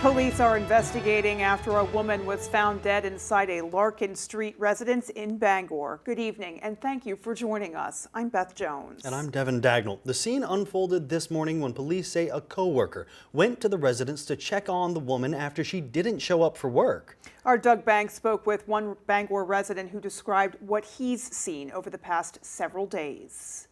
Police are investigating after a woman was found dead inside a Larkin Street residence in Bangor. Good evening, and thank you for joining us. I'm Beth Jones. And I'm Devin Dagnall. The scene unfolded this morning when police say a co-worker went to the residence to check on the woman after she didn't show up for work. Our Doug Banks spoke with one Bangor resident who described what he's seen over the past several days.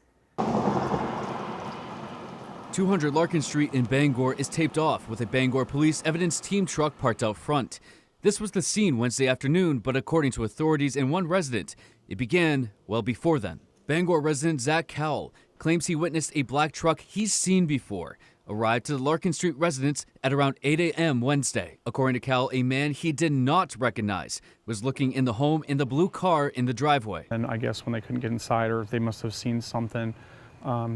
200 Larkin Street in Bangor is taped off with a Bangor police evidence team truck parked out front. This was the scene Wednesday afternoon, but according to authorities and one resident, it began well before then. Bangor resident Zach Cowell claims he witnessed a black truck he's seen before arrive to the Larkin Street residence at around 8 a.m. Wednesday. According to Cowell, a man he did not recognize was looking in the home in the blue car in the driveway. And I guess when they couldn't get inside, or they must have seen something,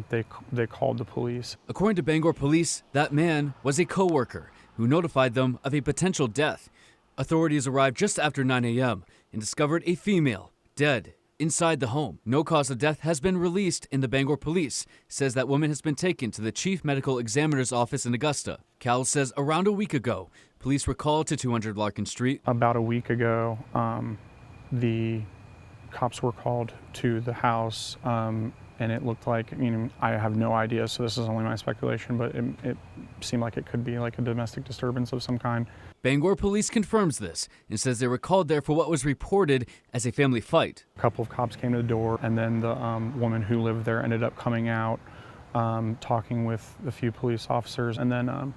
they called the police. According to Bangor police, that man was a co-worker who notified them of a potential death. Authorities arrived just after 9 a.m. and discovered a female dead inside the home. No cause of death has been released, and the Bangor police says that woman has been taken to the chief medical examiner's office in Augusta. Cal says around a week ago, police were called to 200 Larkin Street. About a week ago, the cops were called to the house, and it looked like, I have no idea, so this is only my speculation, but it seemed like it could be like a domestic disturbance of some kind. Bangor police confirms this and says they were called there for what was reported as a family fight. A couple of cops came to the door, and then the woman who lived there ended up coming out, talking with a few police officers, and then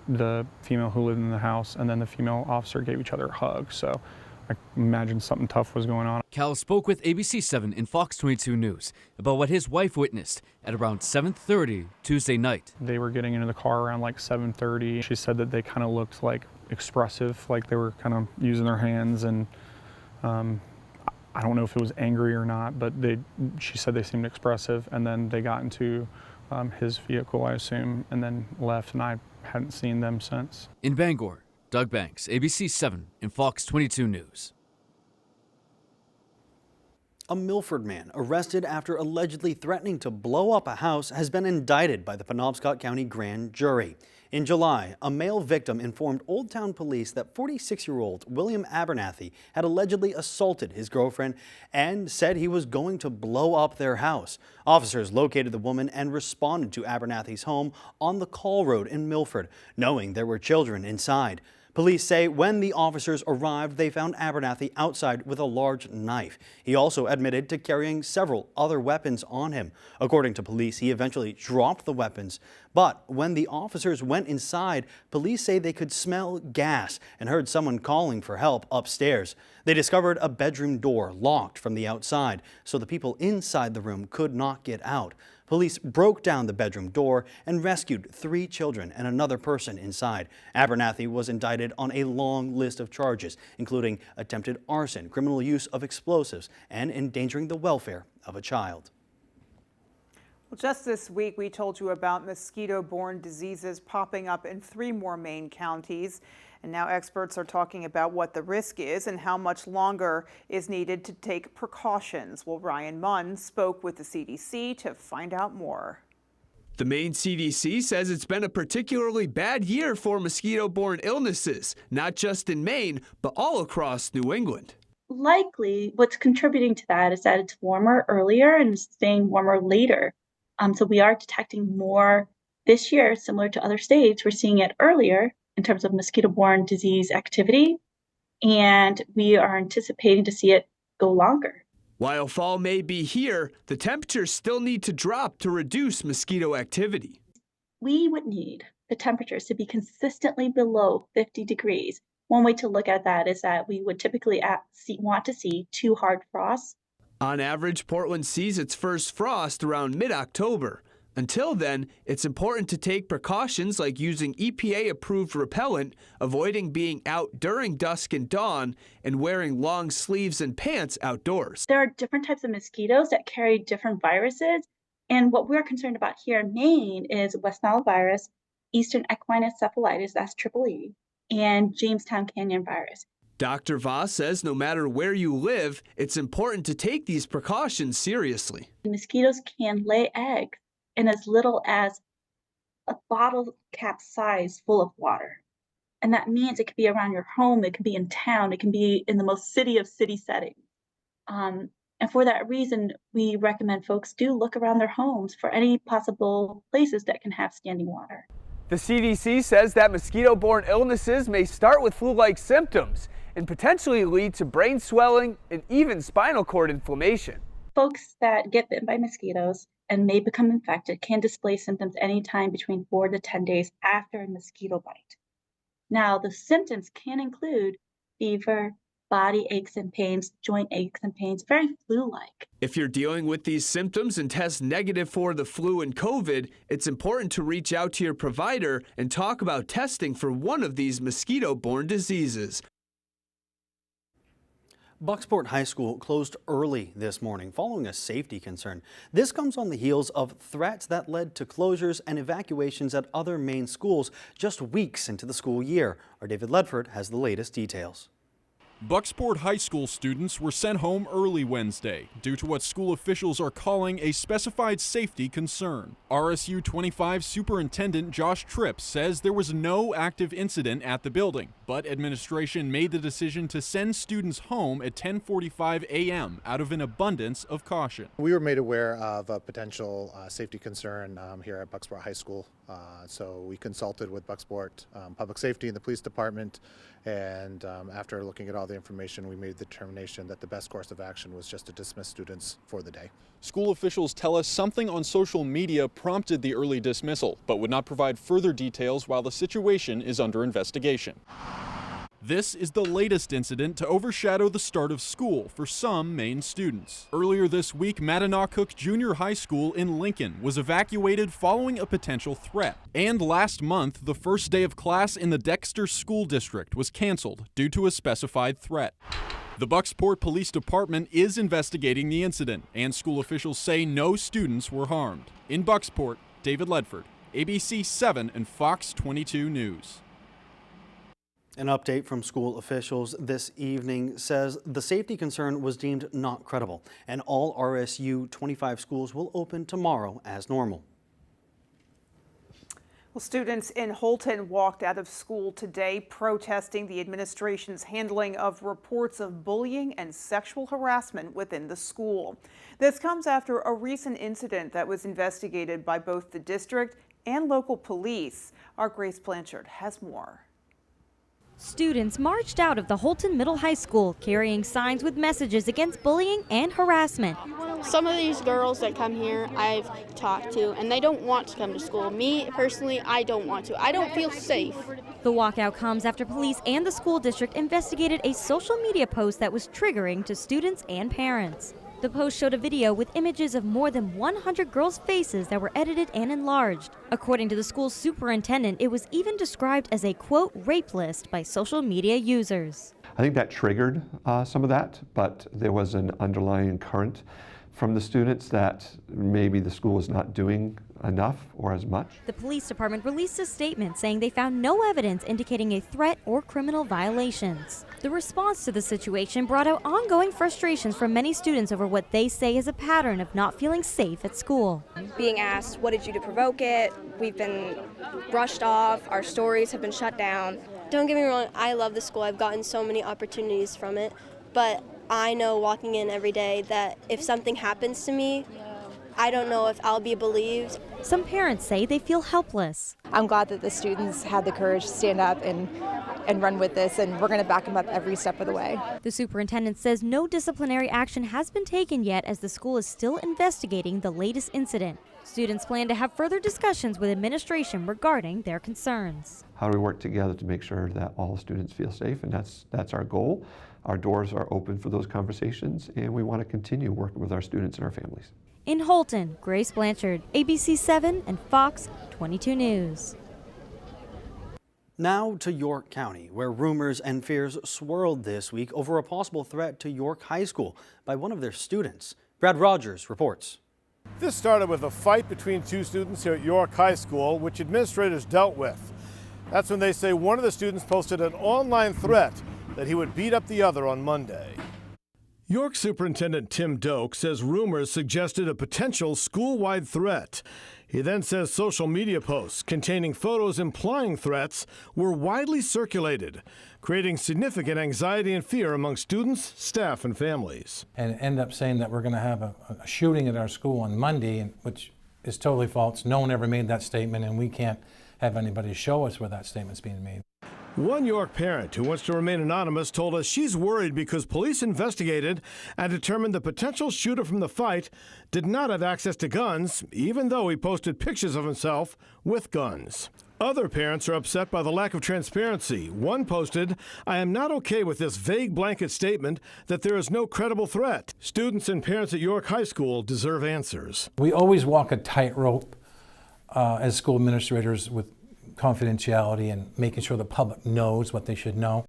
the female who lived in the house and then the female officer gave each other a hug. So I imagine something tough was going on. Cal spoke with ABC 7 and Fox 22 News about what his wife witnessed at around 7:30 Tuesday night. They were getting into the car around like 7:30. She said that they kind of looked like expressive, like they were kind of using their hands, and I don't know if it was angry or not, but she said they seemed expressive, and then they got into his vehicle, I assume, and then left, and I hadn't seen them since. In Bangor, Doug Banks, ABC 7 and Fox 22 News. A Milford man arrested after allegedly threatening to blow up a house has been indicted by the Penobscot County Grand Jury. In July, a male victim informed Old Town Police that 46-year-old William Abernathy had allegedly assaulted his girlfriend and said he was going to blow up their house. Officers located the woman and responded to Abernathy's home on the Call Road in Milford, knowing there were children inside. Police say when the officers arrived, they found Abernathy outside with a large knife. He also admitted to carrying several other weapons on him. According to police, he eventually dropped the weapons. But when the officers went inside, police say they could smell gas and heard someone calling for help upstairs. They discovered a bedroom door locked from the outside, so the people inside the room could not get out. Police broke down the bedroom door and rescued 3 children and another person inside. Abernathy was indicted on a long list of charges, including attempted arson, criminal use of explosives, and endangering the welfare of a child. Well, just this week, we told you about mosquito-borne diseases popping up in 3 more Maine counties. And now experts are talking about what the risk is and how much longer is needed to take precautions. Well, Ryan Munn spoke with the CDC to find out more. The Maine CDC says it's been a particularly bad year for mosquito-borne illnesses, not just in Maine, but all across New England. Likely, what's contributing to that is that it's warmer earlier and staying warmer later. So we are detecting more this year, similar to other states. We're seeing it earlier in terms of mosquito-borne disease activity, and we are anticipating to see it go longer. While fall may be here, the temperatures still need to drop to reduce mosquito activity. We would need the temperatures to be consistently below 50 degrees. One way to look at that is that we would typically want to see 2 hard frosts. On average, Portland sees its first frost around mid-October. Until then, it's important to take precautions like using EPA-approved repellent, avoiding being out during dusk and dawn, and wearing long sleeves and pants outdoors. There are different types of mosquitoes that carry different viruses, and what we're concerned about here in Maine is West Nile virus, Eastern equine encephalitis, that's EEE, and Jamestown Canyon virus. Dr. Voss says no matter where you live, it's important to take these precautions seriously. Mosquitoes can lay eggs in as little as a bottle cap size full of water. And that means it could be around your home, it could be in town, it can be in the most city of city settings. And for that reason, we recommend folks do look around their homes for any possible places that can have standing water. The CDC says that mosquito-borne illnesses may start with flu-like symptoms and potentially lead to brain swelling and even spinal cord inflammation. Folks that get bitten by mosquitoes and may become infected can display symptoms anytime between 4 to 10 days after a mosquito bite. Now, the symptoms can include fever, body aches and pains, joint aches and pains, very flu-like. If you're dealing with these symptoms and test negative for the flu and COVID, it's important to reach out to your provider and talk about testing for one of these mosquito-borne diseases. Bucksport High School closed early this morning following a safety concern. This comes on the heels of threats that led to closures and evacuations at other main schools just weeks into the school year. Our David Ledford has the latest details. Bucksport High School students were sent home early Wednesday due to what school officials are calling a specified safety concern. RSU 25 Superintendent Josh Tripp says there was no active incident at the building, but administration made the decision to send students home at 10:45 a.m. out of an abundance of caution. We were made aware of a potential safety concern here at Bucksport High School, so we consulted with Bucksport Public Safety and the police department, and after looking at all the information, we made the determination that the best course of action was just to dismiss students for the day. School officials tell us something on social media prompted the early dismissal, but would not provide further details while the situation is under investigation. This is the latest incident to overshadow the start of school for some Maine students. Earlier this week, Mattinock Junior High School in Lincoln was evacuated following a potential threat. And last month, the first day of class in the Dexter School District was canceled due to a specified threat. The Bucksport Police Department is investigating the incident, and school officials say no students were harmed. In Bucksport, David Ledford, ABC 7 and Fox 22 News. An update from school officials this evening says the safety concern was deemed not credible, and all RSU 25 schools will open tomorrow as normal. Well, students in Holton walked out of school today protesting the administration's handling of reports of bullying and sexual harassment within the school. This comes after a recent incident that was investigated by both the district and local police. Our Grace Blanchard has more. Students marched out of the Holton Middle High School carrying signs with messages against bullying and harassment. Some of these girls that come here I've talked to, and they don't want to come to school. Me, personally, I don't want to. I don't feel safe. The walkout comes after police and the school district investigated a social media post that was triggering to students and parents. The post showed a video with images of more than 100 girls' faces that were edited and enlarged. According to the school's superintendent, it was even described as a, quote, rape list by social media users. I think that triggered some of that, but there was an underlying current from the students that maybe the school is not doing enough or as much. The police department released a statement saying they found no evidence indicating a threat or criminal violations. The response to the situation brought out ongoing frustrations from many students over what they say is a pattern of not feeling safe at school. Being asked, what did you do to provoke it? We've been brushed off, our stories have been shut down. Don't get me wrong, I love the school. I've gotten so many opportunities from it, but I know walking in every day that if something happens to me, I don't know if I'll be believed. Some parents say they feel helpless. I'm glad that the students had the courage to stand up and run with this, and we're going to back them up every step of the way. The superintendent says no disciplinary action has been taken yet as the school is still investigating the latest incident. Students plan to have further discussions with administration regarding their concerns. How do we work together to make sure that all students feel safe? And that's our goal. Our doors are open for those conversations, and we want to continue working with our students and our families. In Holton, Grace Blanchard, ABC 7 and Fox 22 News. Now to York County, where rumors and fears swirled this week over a possible threat to York High School by one of their students. Brad Rogers reports. This started with a fight between two students here at York High School, which administrators dealt with. That's when they say one of the students posted an online threat that he would beat up the other on Monday. York Superintendent Tim Doak says rumors suggested a potential school-wide threat. He then says social media posts containing photos implying threats were widely circulated, creating significant anxiety and fear among students, staff, and families. And end up saying that we're going to have a shooting at our school on Monday, which is totally false. No one ever made that statement, and we can't have anybody show us where that statement's being made. One York parent who wants to remain anonymous told us she's worried because police investigated and determined the potential shooter from the fight did not have access to guns, even though he posted pictures of himself with guns. Other parents are upset by the lack of transparency. One posted, "I am not okay with this vague blanket statement that there is no credible threat. Students and parents at York High School deserve answers." We always walk a tightrope as school administrators with confidentiality and making sure the public knows what they should know.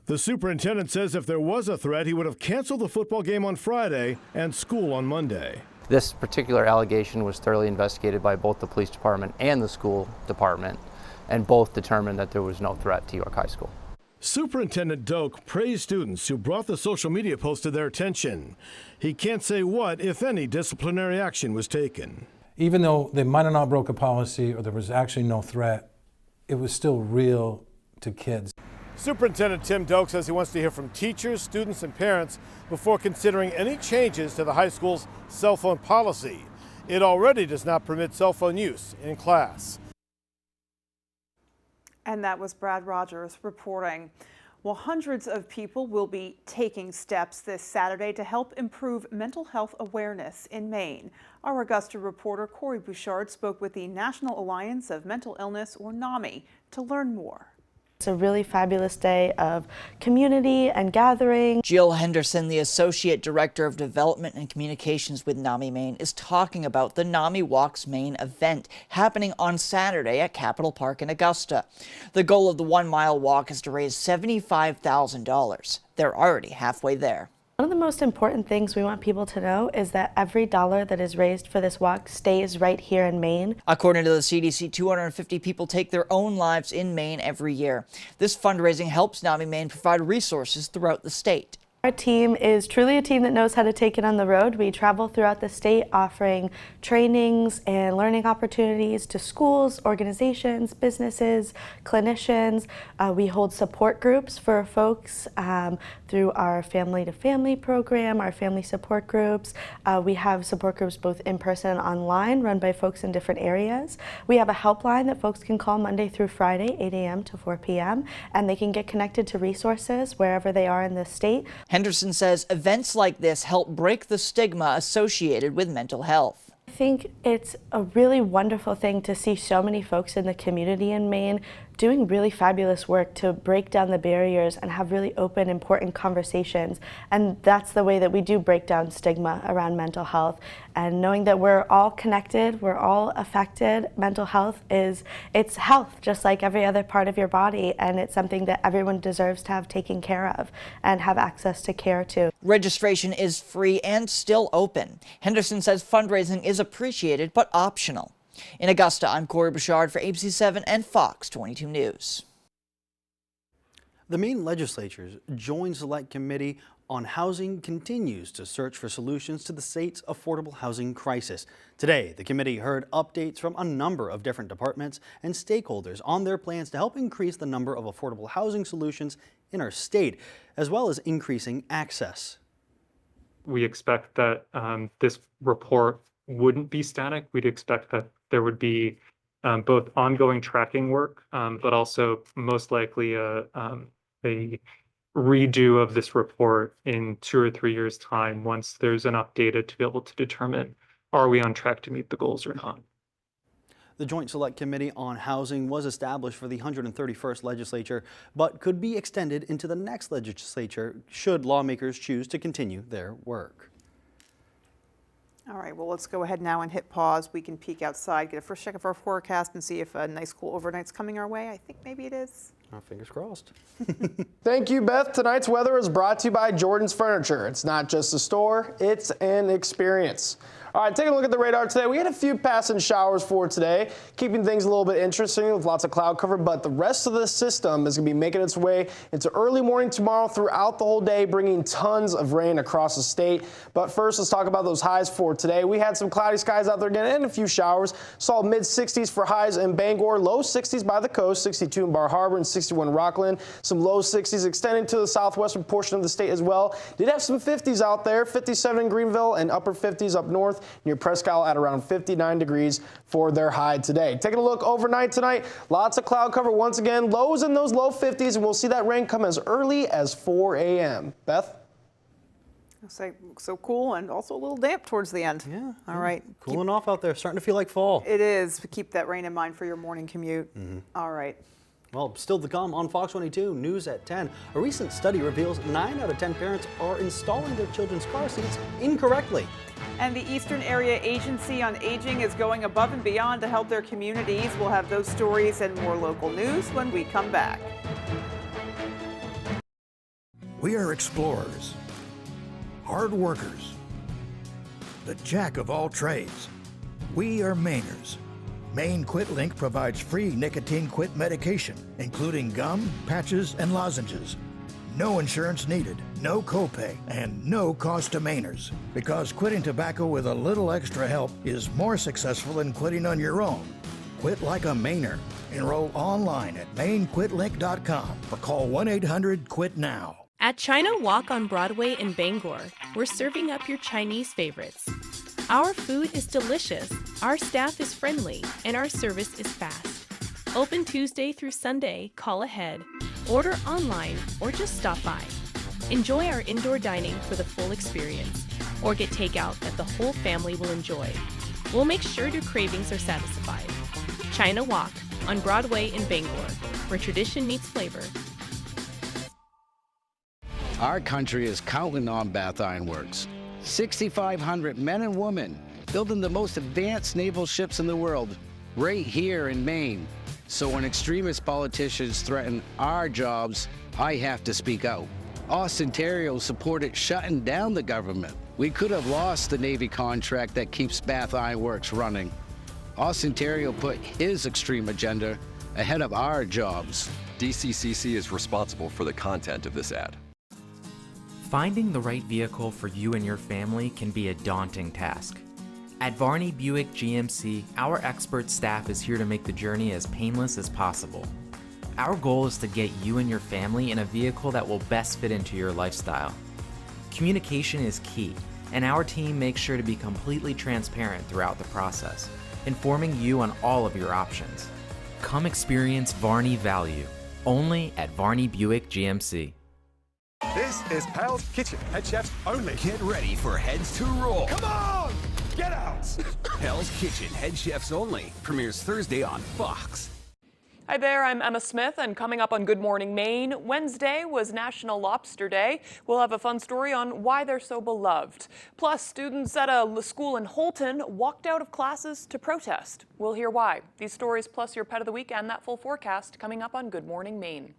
The superintendent says if there was a threat, he would have canceled the football game on Friday and school on Monday. This particular allegation was thoroughly investigated by both the police department and the school department, and both determined that there was no threat to York High School. Superintendent Doak praised students who brought the social media post to their attention. He can't say what, if any, disciplinary action was taken. Even though they might have not broke a policy or there was actually no threat, it was still real to kids. Superintendent Tim Doak says he wants to hear from teachers, students, and parents before considering any changes to the high school's cell phone policy. It already does not permit cell phone use in class. And that was Brad Rogers reporting. Well, hundreds of people will be taking steps this Saturday to help improve mental health awareness in Maine. Our Augusta reporter Corey Bouchard spoke with the National Alliance of Mental Illness, or NAMI, to learn more. It's a really fabulous day of community and gathering. Jill Henderson, the Associate Director of Development and Communications with NAMI Maine, is talking about the NAMI Walks Maine event happening on Saturday at Capitol Park in Augusta. The goal of the 1 mile walk is to raise $75,000. They're already halfway there. One of the most important things we want people to know is that every dollar that is raised for this walk stays right here in Maine. According to the CDC, 250 people take their own lives in Maine every year. This fundraising helps NAMI Maine provide resources throughout the state. Our team is truly a team that knows how to take it on the road. We travel throughout the state offering trainings and learning opportunities to schools, organizations, businesses, clinicians. We hold support groups for folks through our Family to Family program, our family support groups. We have support groups both in person and online run by folks in different areas. We have a helpline that folks can call Monday through Friday, 8 a.m. to 4 p.m. and they can get connected to resources wherever they are in the state. Henderson says events like this help break the stigma associated with mental health. I think it's a really wonderful thing to see so many folks in the community in Maine doing really fabulous work to break down the barriers and have really open, important conversations. And that's the way that we do break down stigma around mental health. And knowing that we're all connected, we're all affected. Mental health it's health, just like every other part of your body. And it's something that everyone deserves to have taken care of and have access to care to. Registration is free and still open. Henderson says fundraising is appreciated but optional. In Augusta, I'm Corey Bouchard for ABC7 and Fox 22 News. The Maine Legislature's Joint Select Committee on Housing continues to search for solutions to the state's affordable housing crisis. Today, the committee heard updates from a number of different departments and stakeholders on their plans to help increase the number of affordable housing solutions in our state, as well as increasing access. We expect that this report wouldn't be static. We'd expect that there would be both ongoing tracking work, but also most likely a redo of this report in 2 or 3 years' time once there's enough data to be able to determine, are we on track to meet the goals or not? The Joint Select Committee on Housing was established for the 131st legislature, but could be extended into the next legislature should lawmakers choose to continue their work. All right, well, let's go ahead now and hit pause. We can peek outside, get a first check of our forecast, and see if a nice cool overnight's coming our way. I think maybe it is. Fingers crossed. Thank you, Beth. Tonight's weather is brought to you by Jordan's Furniture. It's not just a store, it's an experience. All right, taking a look at the radar today. We had a few passing showers for today, keeping things a little bit interesting with lots of cloud cover, but the rest of the system is going to be making its way into early morning tomorrow throughout the whole day, bringing tons of rain across the state. But first, let's talk about those highs for today. We had some cloudy skies out there again and a few showers. Saw mid-60s for highs in Bangor, low 60s by the coast, 62 in Bar Harbor and 61 in Rockland. Some low 60s extending to the southwestern portion of the state as well. Did have some 50s out there, 57 in Greenville and upper 50s up north near Presque Isle at around 59 degrees for their high today. Taking a look overnight tonight, lots of cloud cover once again, lows in those low 50s, and we'll see that rain come as early as 4 a.m. Beth? So cool and also a little damp towards the end. Yeah. All right. Cooling off out there, starting to feel like fall. It is. Keep that rain in mind for your morning commute. All right. Well, still to come on Fox 22 News at 10. A recent study reveals 9 out of 10 parents are installing their children's car seats incorrectly. And the Eastern Area Agency on Aging is going above and beyond to help their communities. We'll have those stories and more local news when we come back. We are explorers, hard workers, the jack of all trades. We are Mainers. Maine Quit Link provides free nicotine quit medication, including gum, patches, and lozenges. No insurance needed, no copay, and no cost to Mainers. Because quitting tobacco with a little extra help is more successful than quitting on your own. Quit like a Mainer. Enroll online at MaineQuitLink.com or call 1-800-QUIT-NOW. At China Walk on Broadway in Bangor, we're serving up your Chinese favorites. Our food is delicious, our staff is friendly, and our service is fast. Open Tuesday through Sunday, call ahead, order online, or just stop by. Enjoy our indoor dining for the full experience, or get takeout that the whole family will enjoy. We'll make sure your cravings are satisfied. China Walk on Broadway in Bangor, where tradition meets flavor. Our country is counting on Bath Iron Works. 6,500 men and women building the most advanced naval ships in the world right here in Maine. So when extremist politicians threaten our jobs, I have to speak out. Austin-Ontario supported shutting down the government. We could have lost the Navy contract that keeps Bath Iron Works running. Austin-Ontario put his extreme agenda ahead of our jobs. DCCC is responsible for the content of this ad. Finding the right vehicle for you and your family can be a daunting task. At Varney Buick GMC, our expert staff is here to make the journey as painless as possible. Our goal is to get you and your family in a vehicle that will best fit into your lifestyle. Communication is key, and our team makes sure to be completely transparent throughout the process, informing you on all of your options. Come experience Varney value, only at Varney Buick GMC. This is Pal's Kitchen, head chefs only. Get ready for heads to roll. Come on, get out! Pal's Kitchen, head chefs only, premieres Thursday on Fox. Hi there, I'm Emma Smith, and coming up on Good Morning Maine, Wednesday was National Lobster Day. We'll have a fun story on why they're so beloved. Plus, students at a school in Holton walked out of classes to protest. We'll hear why. These stories plus your pet of the week and that full forecast coming up on Good Morning Maine.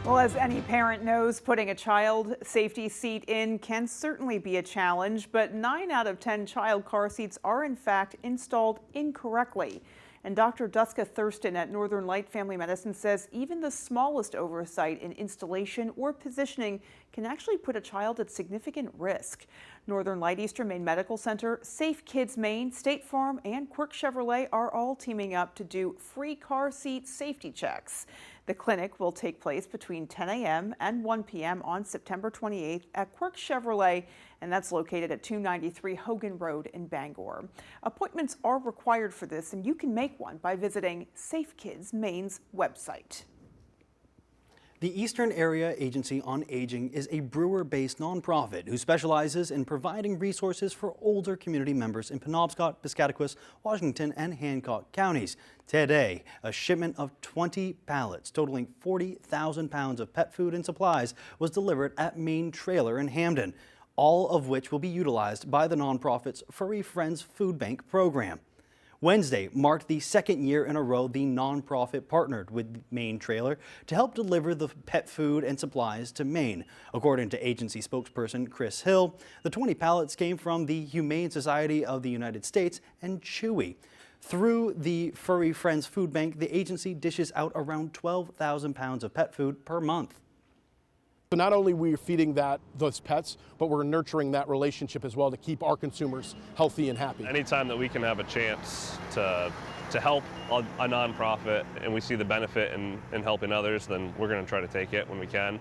Well, as any parent knows, putting a child safety seat in can certainly be a challenge, but 9 out of 10 child car seats are in fact installed incorrectly. And Dr. Duska Thurston at Northern Light Family Medicine says even the smallest oversight in installation or positioning can actually put a child at significant risk. Northern Light Eastern Maine Medical Center, Safe Kids Maine, State Farm, and Quirk Chevrolet are all teaming up to do free car seat safety checks. The clinic will take place between 10 a.m. and 1 p.m. on September 28th at Quirk Chevrolet, and that's located at 293 Hogan Road in Bangor. Appointments are required for this, and you can make one by visiting Safe Kids Maine's website. The Eastern Area Agency on Aging is a Brewer-based nonprofit who specializes in providing resources for older community members in Penobscot, Piscataquis, Washington, and Hancock counties. Today, a shipment of 20 pallets totaling 40,000 pounds of pet food and supplies was delivered at Main Trailer in Hamden, all of which will be utilized by the nonprofit's Furry Friends Food Bank program. Wednesday marked the second year in a row the nonprofit partnered with Maine Trailer to help deliver the pet food and supplies to Maine. According to agency spokesperson Chris Hill, the 20 pallets came from the Humane Society of the United States and Chewy. Through the Furry Friends Food Bank, the agency dishes out around 12,000 pounds of pet food per month. So not only are we feeding those pets, but we're nurturing that relationship as well to keep our consumers healthy and happy. Anytime that we can have a chance to help a nonprofit and we see the benefit in helping others, then we're going to try to take it when we can.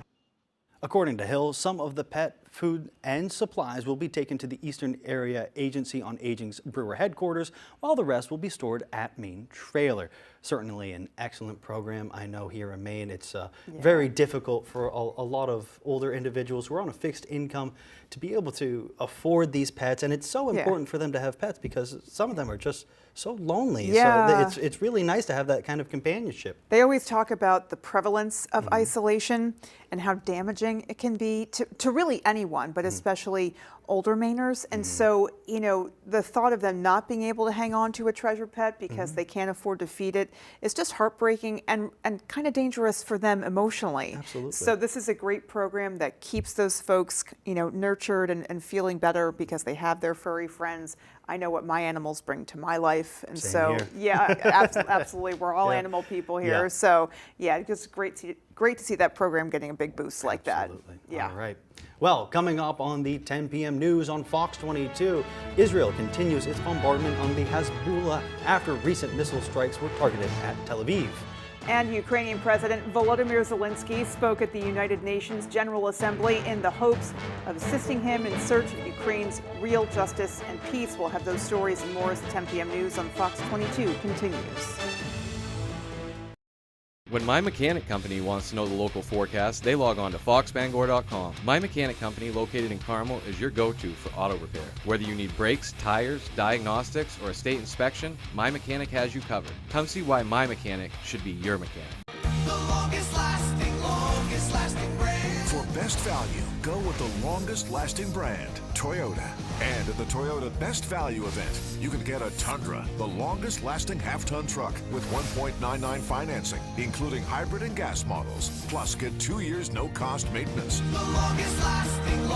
According to Hill, some of the pet food and supplies will be taken to the Eastern Area Agency on Aging's Brewer headquarters, while the rest will be stored at Maine Trailer. Certainly an excellent program. I know here in Maine it's very difficult for a lot of older individuals who are on a fixed income to be able to afford these pets, and it's so important for them to have pets because some of them are just so lonely. Yeah. So it's really nice to have that kind of companionship. They always talk about the prevalence of isolation and how damaging it can be to really anyone, but especially older Mainers. And so, you know, the thought of them not being able to hang on to a treasure pet because they can't afford to feed it is just heartbreaking and kind of dangerous for them emotionally. Absolutely. So this is a great program that keeps those folks, you know, nurtured and feeling better because they have their furry friends. I know what my animals bring to my life. And Same so, here. yeah, absolutely. We're all Yeah. animal people here. Yeah. So, yeah, it's just great to see that program getting a big boost like that. Absolutely. Yeah. All right. Well, coming up on the 10 p.m. news on Fox 22, Israel continues its bombardment on the Hezbollah after recent missile strikes were targeted at Tel Aviv. And Ukrainian President Volodymyr Zelensky spoke at the United Nations General Assembly in the hopes of assisting him in search of Ukraine's real justice and peace. We'll have those stories and more as the 10 p.m. news on Fox 22 continues. When My Mechanic Company wants to know the local forecast, they log on to foxbangor.com. My Mechanic Company, located in Carmel, is your go-to for auto repair. Whether you need brakes, tires, diagnostics, or a state inspection, My Mechanic has you covered. Come see why My Mechanic should be your mechanic. The longest lasting brand. For best value, go with the longest lasting brand, Toyota. And at the Toyota Best Value event, you can get a Tundra, the longest lasting half-ton truck with 1.99 financing, including hybrid and gas models. Plus, get 2 years no-cost maintenance. The longest lasting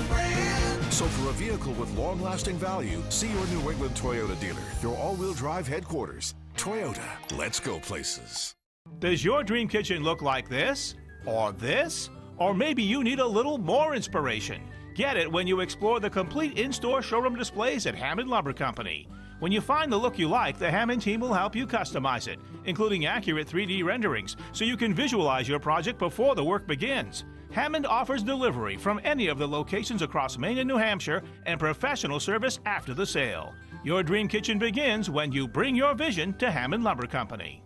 brand. So for a vehicle with long-lasting value, see your New England Toyota dealer, your all-wheel drive headquarters. Toyota, let's go places. Does your dream kitchen look like this? Or this? Or maybe you need a little more inspiration. Get it when you explore the complete in-store showroom displays at Hammond Lumber Company. When you find the look you like, the Hammond team will help you customize it, including accurate 3D renderings, so you can visualize your project before the work begins. Hammond offers delivery from any of the locations across Maine and New Hampshire and professional service after the sale. Your dream kitchen begins when you bring your vision to Hammond Lumber Company.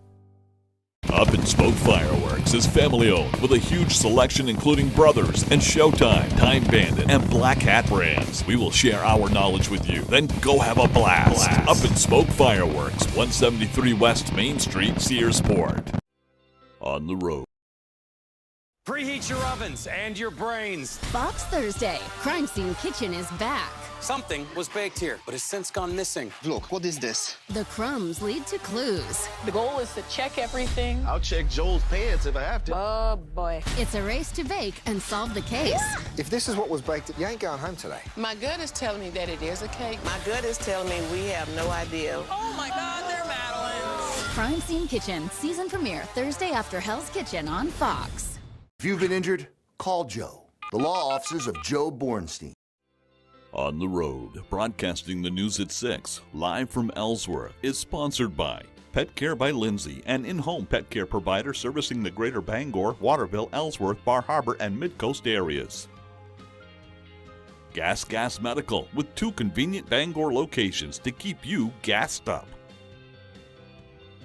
Up and Smoke Fireworks is family-owned with a huge selection including Brothers and Showtime, Time Bandit, and Black Hat brands. We will share our knowledge with you, then go have a blast. Up and Smoke Fireworks, 173 West Main Street, Searsport. On the road. Preheat your ovens and your brains. Fox Thursday. Crime Scene Kitchen is back. Something was baked here, but has since gone missing. Look, what is this? The crumbs lead to clues. The goal is to check everything. I'll check Joel's pants if I have to. Oh, boy. It's a race to bake and solve the case. If this is what was baked, you ain't going home today. My gut is telling me that it is a cake. My gut is telling me we have no idea. Oh, my God, they're Madeline's. Crime Scene Kitchen. Season premiere Thursday after Hell's Kitchen on Fox. If you've been injured, call Joe. The law offices of Joe Bornstein. On the Road, broadcasting the news at 6, live from Ellsworth, is sponsored by Pet Care by Lindsay, an in-home pet care provider servicing the greater Bangor, Waterville, Ellsworth, Bar Harbor, and Mid-Coast areas. Gas Medical, with 2 convenient Bangor locations to keep you gassed up.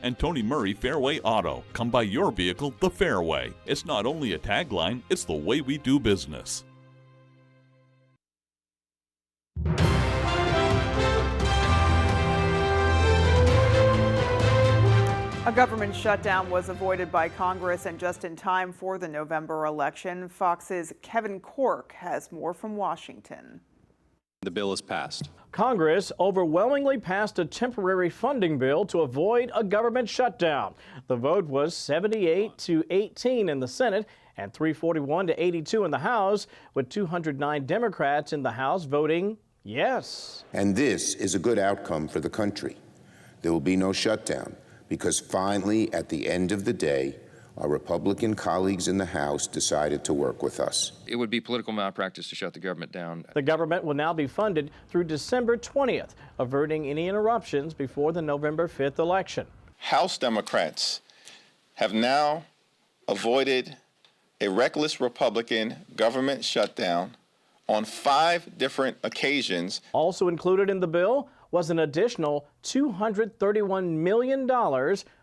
And Tony Murray Fairway Auto. Come by your vehicle the Fairway. It's not only a tagline, it's the way we do business. A government shutdown was avoided by Congress and just in time for the November election. Fox's Kevin Cork has more from Washington. The bill is passed. Congress overwhelmingly passed a temporary funding bill to avoid a government shutdown. The vote was 78-18 in the Senate and 341-82 in the House, with 209 Democrats in the House voting yes. And this is a good outcome for the country. There will be no shutdown because finally, at the end of the day, our Republican colleagues in the House decided to work with us. It would be political malpractice to shut the government down. The government will now be funded through December 20th, averting any interruptions before the November 5th election. House Democrats have now avoided a reckless Republican government shutdown on 5 different occasions. Also included in the bill was an additional $231 million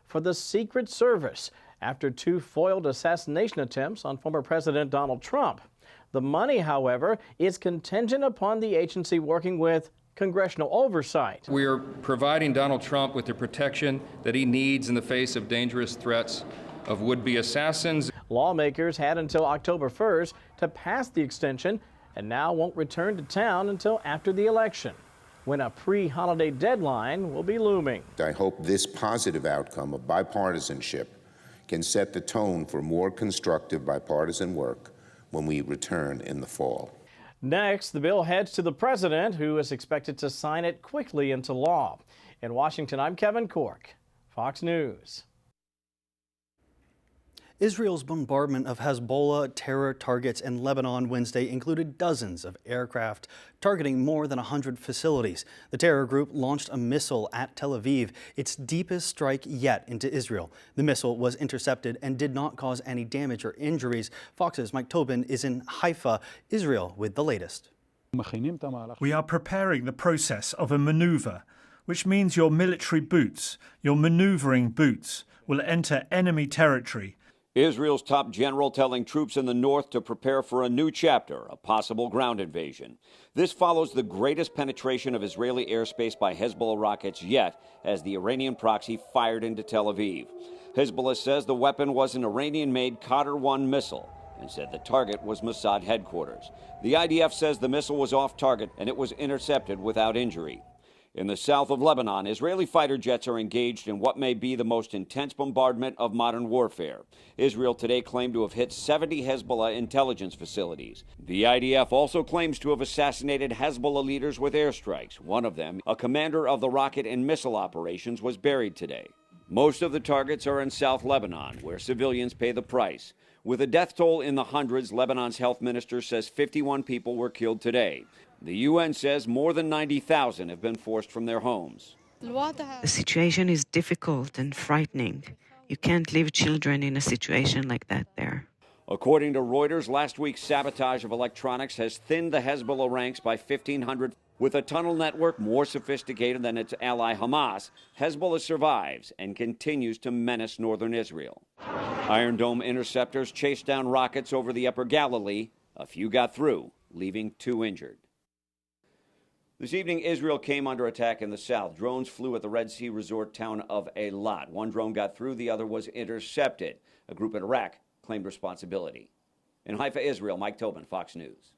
for the Secret Service after 2 foiled assassination attempts on former President Donald Trump. The money, however, is contingent upon the agency working with congressional oversight. We are providing Donald Trump with the protection that he needs in the face of dangerous threats of would-be assassins. Lawmakers had until October 1st to pass the extension and now won't return to town until after the election, when a pre-holiday deadline will be looming. I hope this positive outcome of bipartisanship can set the tone for more constructive bipartisan work when we return in the fall. Next, the bill heads to the president, who is expected to sign it quickly into law. In Washington, I'm Kevin Cork, Fox News. Israel's bombardment of Hezbollah terror targets in Lebanon Wednesday included dozens of aircraft targeting more than 100 facilities. The terror group launched a missile at Tel Aviv, its deepest strike yet into Israel. The missile was intercepted and did not cause any damage or injuries. Fox's Mike Tobin is in Haifa, Israel, with the latest. We are preparing the process of a maneuver, which means your military boots, your maneuvering boots, will enter enemy territory. Israel's top general telling troops in the north to prepare for a new chapter, a possible ground invasion. This follows the greatest penetration of Israeli airspace by Hezbollah rockets yet, as the Iranian proxy fired into Tel Aviv. Hezbollah says the weapon was an Iranian-made Qadr-1 missile and said the target was Mossad headquarters. The IDF says the missile was off target and it was intercepted without injury. In the south of Lebanon, Israeli fighter jets are engaged in what may be the most intense bombardment of modern warfare. Israel today claimed to have hit 70 Hezbollah intelligence facilities. The IDF also claims to have assassinated Hezbollah leaders with airstrikes. One of them, a commander of the rocket and missile operations, was buried today. Most of the targets are in South Lebanon, where civilians pay the price. With a death toll in the hundreds, Lebanon's health minister says 51 people were killed today. The UN says more than 90,000 have been forced from their homes. The situation is difficult and frightening. You can't leave children in a situation like that there. According to Reuters, last week's sabotage of electronics has thinned the Hezbollah ranks by 1,500. With a tunnel network more sophisticated than its ally Hamas, Hezbollah survives and continues to menace northern Israel. Iron Dome interceptors chased down rockets over the upper Galilee. A few got through, leaving 2 injured. This evening, Israel came under attack in the south. Drones flew at the Red Sea resort town of Eilat. One drone got through, the other was intercepted. A group in Iraq claimed responsibility. In Haifa, Israel, Mike Tobin, Fox News.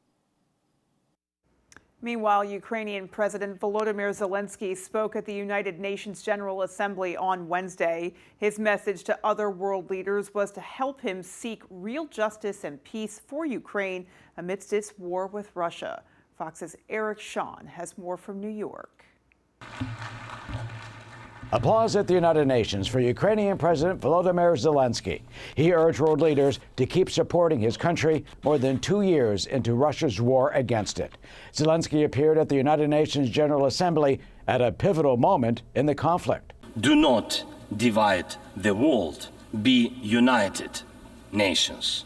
Meanwhile, Ukrainian President Volodymyr Zelensky spoke at the United Nations General Assembly on Wednesday. His message to other world leaders was to help him seek real justice and peace for Ukraine amidst its war with Russia. Fox's Eric Shawn has more from New York. Applause at the United Nations for Ukrainian President Volodymyr Zelensky. He urged world leaders to keep supporting his country more than 2 years into Russia's war against it. Zelensky appeared at the United Nations General Assembly at a pivotal moment in the conflict. Do not divide the world. Be united nations.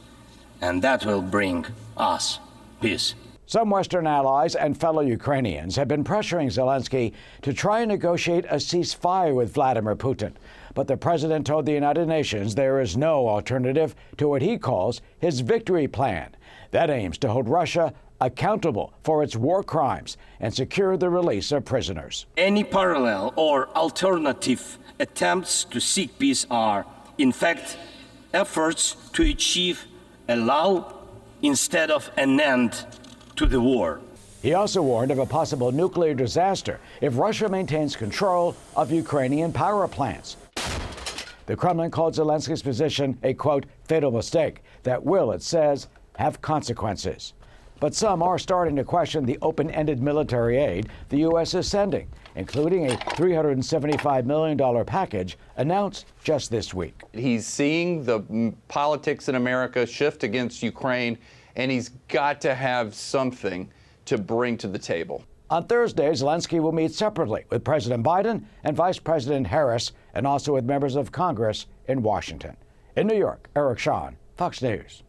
And that will bring us peace. Some Western allies and fellow Ukrainians have been pressuring Zelensky to try and negotiate a ceasefire with Vladimir Putin. But the president told the United Nations there is no alternative to what he calls his victory plan. That aims to hold Russia accountable for its war crimes and secure the release of prisoners. Any parallel or alternative attempts to seek peace are, in fact, efforts to achieve a lull instead of an end to the war. He also warned of a possible nuclear disaster if Russia maintains control of Ukrainian power plants. The Kremlin called Zelensky's position a, quote, fatal mistake that will, it says, have consequences. But some are starting to question the open-ended military aid the U.S. is sending, including a $375 million package announced just this week. He's seeing the politics in America shift against Ukraine, and he's got to have something to bring to the table. On Thursday, Zelensky will meet separately with President Biden and Vice President Harris, and also with members of Congress in Washington. In New York, Eric Shawn, Fox News.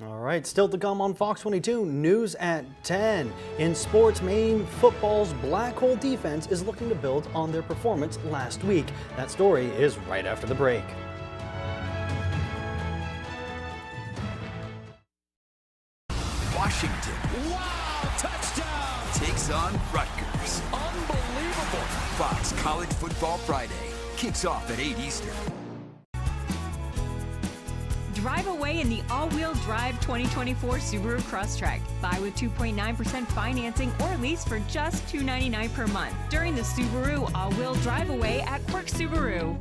All right, still to come on Fox 22, news at 10. In sports, Maine football's black hole defense is looking to build on their performance last week. That story is right after the break. Washington. Wow, touchdown! Takes on Rutgers. Unbelievable. Fox College Football Friday kicks off at 8 Eastern. Drive away in the all-wheel drive 2024 Subaru Crosstrek. Buy with 2.9% financing or lease for just $299 per month during the Subaru all-wheel drive away at Quirk Subaru.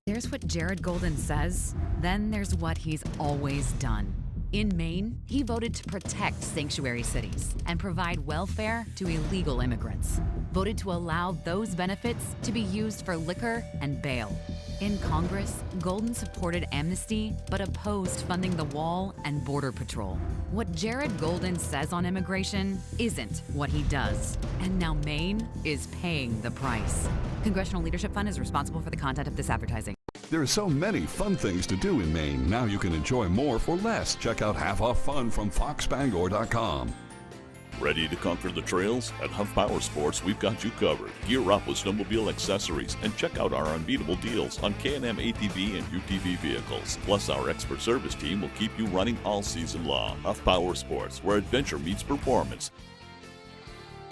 There's what Jared Golden says, then there's what he's always done. In Maine, he voted to protect sanctuary cities and provide welfare to illegal immigrants. Voted to allow those benefits to be used for liquor and bail. In Congress, Golden supported amnesty but opposed funding the wall and border patrol. What Jared Golden says on immigration isn't what he does. And now Maine is paying the price. Congressional Leadership Fund is responsible for the content of this advertising. There are so many fun things to do in Maine. Now you can enjoy more for less. Check out Half Off Fun from foxbangor.com. Ready to conquer the trails? At Huff Power Sports, we've got you covered. Gear up with snowmobile accessories and check out our unbeatable deals on K&M ATV and UTV vehicles. Plus, our expert service team will keep you running all season long. Huff Power Sports, where adventure meets performance.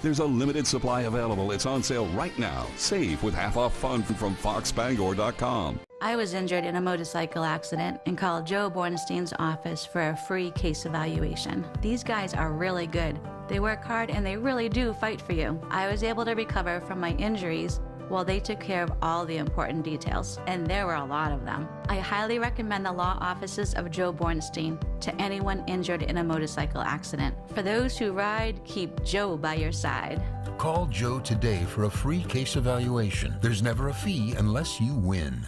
There's a limited supply available. It's on sale right now. Save with Half Off Fun from foxbangor.com. I was injured in a motorcycle accident and called Joe Bornstein's office for a free case evaluation. These guys are really good. They work hard and they really do fight for you. I was able to recover from my injuries while they took care of all the important details, and there were a lot of them. I highly recommend the law offices of Joe Bornstein to anyone injured in a motorcycle accident. For those who ride, keep Joe by your side. Call Joe today for a free case evaluation. There's never a fee unless you win.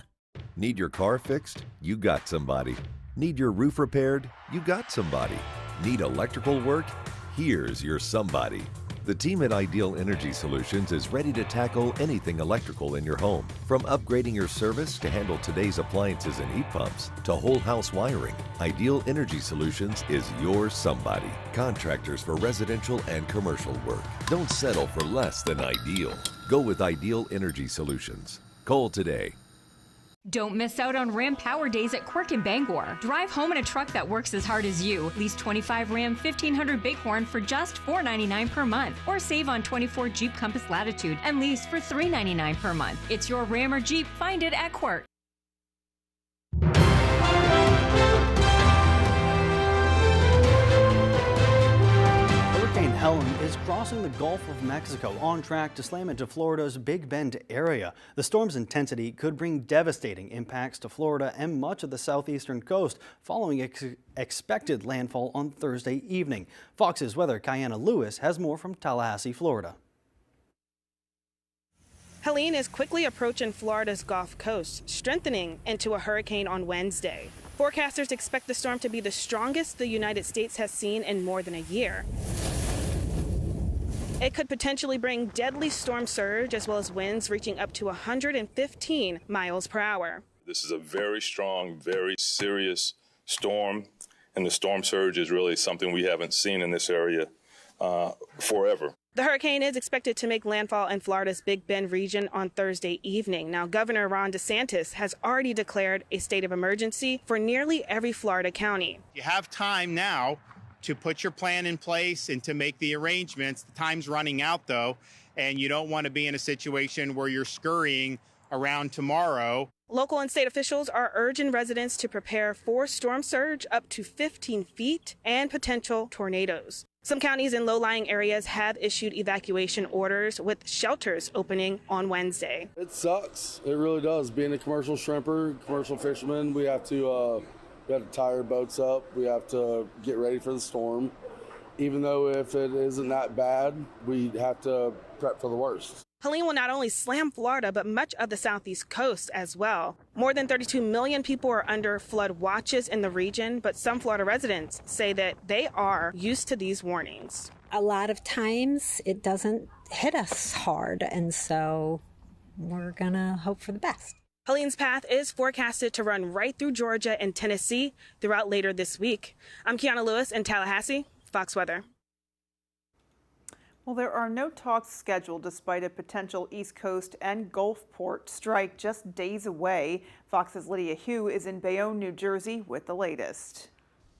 Need your car fixed? You got somebody. Need your roof repaired? You got somebody. Need electrical work? Here's your somebody. The team at Ideal Energy Solutions is ready to tackle anything electrical in your home. From upgrading your service to handle today's appliances and heat pumps to whole house wiring, Ideal Energy Solutions is your somebody. Contractors for residential and commercial work. Don't settle for less than ideal. Go with Ideal Energy Solutions. Call today. Don't miss out on Ram Power Days at Quirk and Bangor. Drive home in a truck that works as hard as you. Lease 25 Ram 1500 Bighorn for just $499 per month. Or save on 24 Jeep Compass Latitude and lease for $399 per month. It's your Ram or Jeep. Find it at Quirk. Hurricane Helen is crossing the Gulf of Mexico on track to slam into Florida's Big Bend area. The storm's intensity could bring devastating impacts to Florida and much of the southeastern coast following expected landfall on Thursday evening. Fox's weather, Kiana Lewis, has more from Tallahassee, Florida. Helene is quickly approaching Florida's Gulf Coast, strengthening into a hurricane on Wednesday. Forecasters expect the storm to be the strongest the United States has seen in more than a year. It could potentially bring deadly storm surge as well as winds reaching up to 115 miles per hour. This is a very strong, very serious storm, and the storm surge is really something we haven't seen in this area forever. The hurricane is expected to make landfall in Florida's Big Bend region on Thursday evening. Now, Governor Ron DeSantis has already declared a state of emergency for nearly every Florida county. You have time now to put your plan in place and to make the arrangements. The time's running out, though, and you don't want to be in a situation where you're scurrying around tomorrow. Local and state officials are urging residents to prepare for storm surge up to 15 feet and potential tornadoes. Some counties in low-lying areas have issued evacuation orders with shelters opening on Wednesday. It sucks. It really does. Being a commercial shrimper, commercial fisherman, we have to tie our boats up. We have to get ready for the storm. Even though if it isn't that bad, we have to prep for the worst. Helene will not only slam Florida, but much of the southeast coast as well. More than 32 million people are under flood watches in the region, but some Florida residents say that they are used to these warnings. A lot of times it doesn't hit us hard, and so we're gonna hope for the best. Helene's path is forecasted to run right through Georgia and Tennessee throughout later this week. I'm Kiana Lewis in Tallahassee, Fox Weather. Well, there are no talks scheduled despite a potential East Coast and Gulfport strike just days away. Fox's Lydia Hugh is in Bayonne, New Jersey with the latest.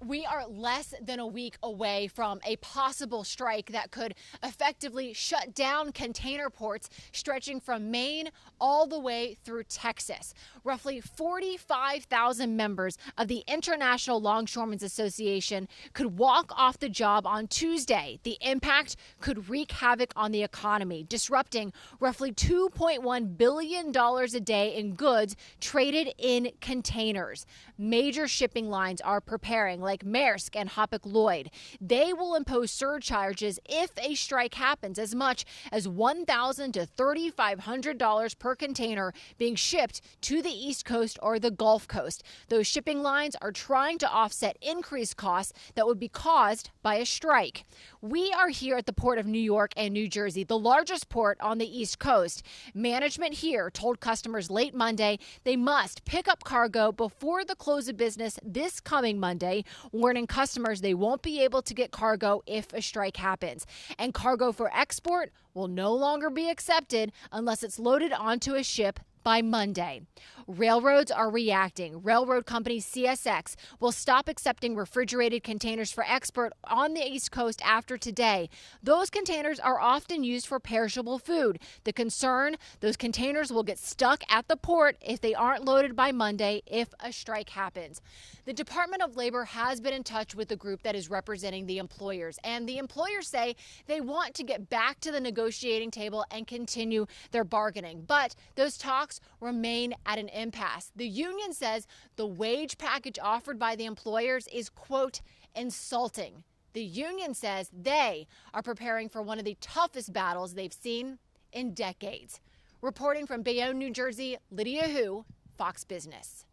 We are less than a week away from a possible strike that could effectively shut down container ports stretching from Maine all the way through Texas. Roughly 45,000 members of the International Longshoremen's Association could walk off the job on Tuesday. The impact could wreak havoc on the economy, disrupting roughly $2.1 billion a day in goods traded in containers. Major shipping lines are preparing, like Maersk and Hapag-Lloyd. They will impose surcharges if a strike happens, as much as $1,000 to $3,500 per container being shipped to the East Coast or the Gulf Coast. Those shipping lines are trying to offset increased costs that would be caused by a strike. We are here at the Port of New York and New Jersey, the largest port on the East Coast. Management here told customers late Monday they must pick up cargo before the close of business this coming Monday, warning customers they won't be able to get cargo if a strike happens. And cargo for export will no longer be accepted unless it's loaded onto a ship by Monday. Railroads are reacting. Railroad company CSX will stop accepting refrigerated containers for export on the East Coast after today. Those containers are often used for perishable food. The concern, those containers will get stuck at the port if they aren't loaded by Monday if a strike happens. The Department of Labor has been in touch with the group that is representing the employers, and the employers say they want to get back to the negotiating table and continue their bargaining. But those talks remain at an impasse. The union says the wage package offered by the employers is, quote, insulting. The union says they are preparing for one of the toughest battles they've seen in decades. Reporting from Bayonne, New Jersey, Lydia Hu, Fox Business.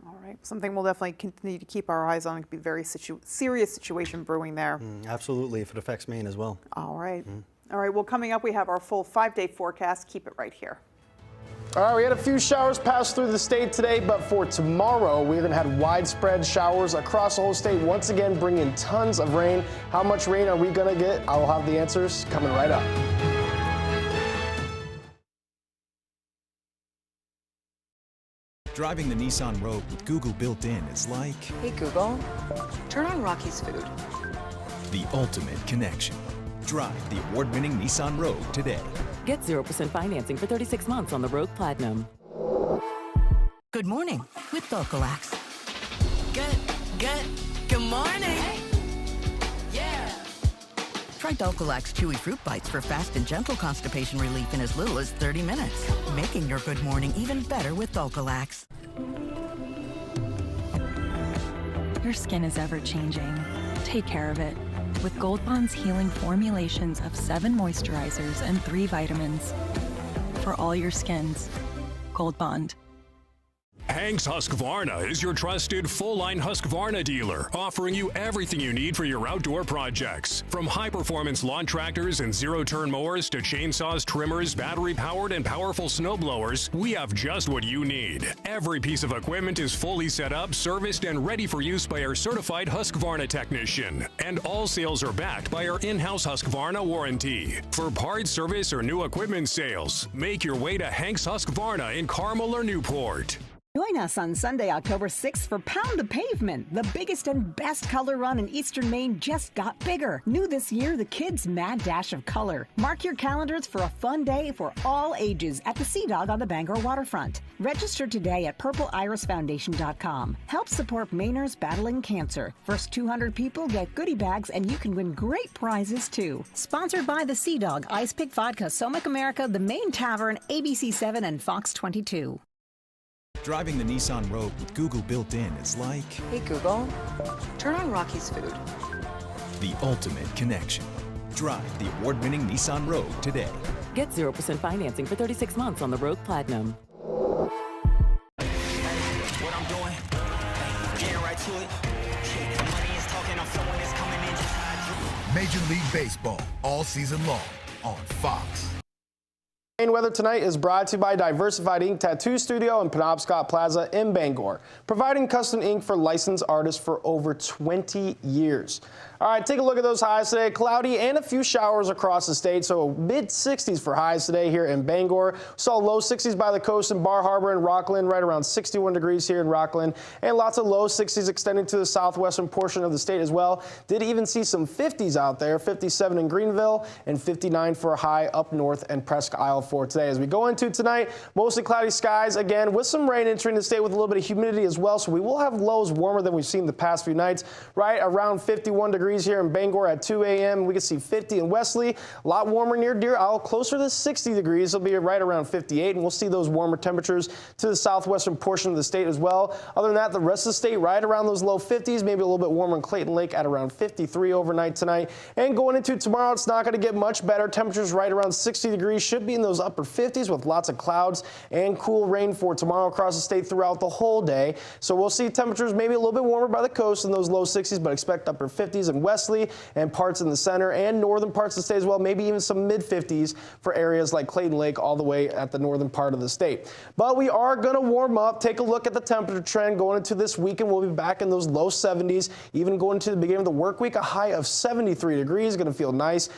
All right, something we'll definitely continue to keep our eyes on. It could be a very serious situation brewing there. Absolutely, if it affects Maine as well. All right. All right, well, coming up, we have our full 5-day forecast. Keep it right here. All right, we had a few showers pass through the state today, but for tomorrow, we haven't had widespread showers across the whole state, once again bringing tons of rain. How much rain are we going to get? I will have the answers coming right up. Driving the Nissan Rogue with Google built in is like... Hey Google, turn on Rocky's Food. The ultimate connection. Drive the award-winning Nissan Rogue today. Get 0% financing for 36 months on the Rogue Platinum. Good morning with Dulcolax. Good morning. Yeah. Try Dulcolax Chewy Fruit Bites for fast and gentle constipation relief in as little as 30 minutes. Making your good morning even better with Dulcolax. Your skin is ever-changing. Take care of it with Gold Bond's healing formulations of 7 moisturizers and 3 vitamins. For all your skins, Gold Bond. Hank's Husqvarna is your trusted full-line Husqvarna dealer, offering you everything you need for your outdoor projects. From high-performance lawn tractors and zero-turn mowers to chainsaws, trimmers, battery-powered and powerful snowblowers, we have just what you need. Every piece of equipment is fully set up, serviced, and ready for use by our certified Husqvarna technician. And all sales are backed by our in-house Husqvarna warranty. For parts, service, or new equipment sales, make your way to Hank's Husqvarna in Carmel or Newport. Join us on Sunday, October 6th for Pound the Pavement. The biggest and best color run in Eastern Maine just got bigger. New this year, the Kids' Mad Dash of Color. Mark your calendars for a fun day for all ages at the Sea Dog on the Bangor waterfront. Register today at purpleirisfoundation.com. Help support Mainers battling cancer. First 200 people get goodie bags and you can win great prizes too. Sponsored by the Sea Dog, Ice Pick Vodka, Somic America, the Maine Tavern, ABC7, and Fox 22. Driving the Nissan Rogue with Google built in is like... Hey Google, turn on Rocky's Food. The ultimate connection. Drive the award-winning Nissan Rogue today. Get 0% financing for 36 months on the Rogue Platinum. What I'm doing, getting right to it. The money is talking, I'm flowing, it's coming in just how I do. Major League Baseball all season long on Fox. Rain weather tonight is brought to you by Diversified Ink Tattoo Studio in Penobscot Plaza in Bangor, providing custom ink for licensed artists for over 20 years. All right, take a look at those highs today. Cloudy and a few showers across the state, so mid-60s for highs today here in Bangor. Saw low 60s by the coast in Bar Harbor and Rockland, right around 61 degrees here in Rockland, and lots of low 60s extending to the southwestern portion of the state as well. Did even see some 50s out there, 57 in Greenville and 59 for a high up north and Presque Isle for today. As we go into tonight, mostly cloudy skies again with some rain entering the state with a little bit of humidity as well, so we will have lows warmer than we've seen the past few nights, right around 51 degrees here in Bangor at 2 a.m. We can see 50 in Wesley, a lot warmer near Deer Isle, closer to 60 degrees. It'll be right around 58, and we'll see those warmer temperatures to the southwestern portion of the state as well. Other than that, the rest of the state right around those low 50s, maybe a little bit warmer in Clayton Lake at around 53 overnight tonight. And going into tomorrow, it's not going to get much better. Temperatures right around 60 degrees, should be in those upper 50s with lots of clouds and cool rain for tomorrow across the state throughout the whole day. So we'll see temperatures maybe a little bit warmer by the coast in those low 60s, but expect upper 50s in Wesley and parts in the center and northern parts of the state as well, maybe even some mid-50s for areas like Clayton Lake all the way at the northern part of the state. But we are going to warm up. Take a look at the temperature trend going into this weekend. We'll be back in those low 70s, even going into the beginning of the work week, a high of 73 degrees. Going to feel nice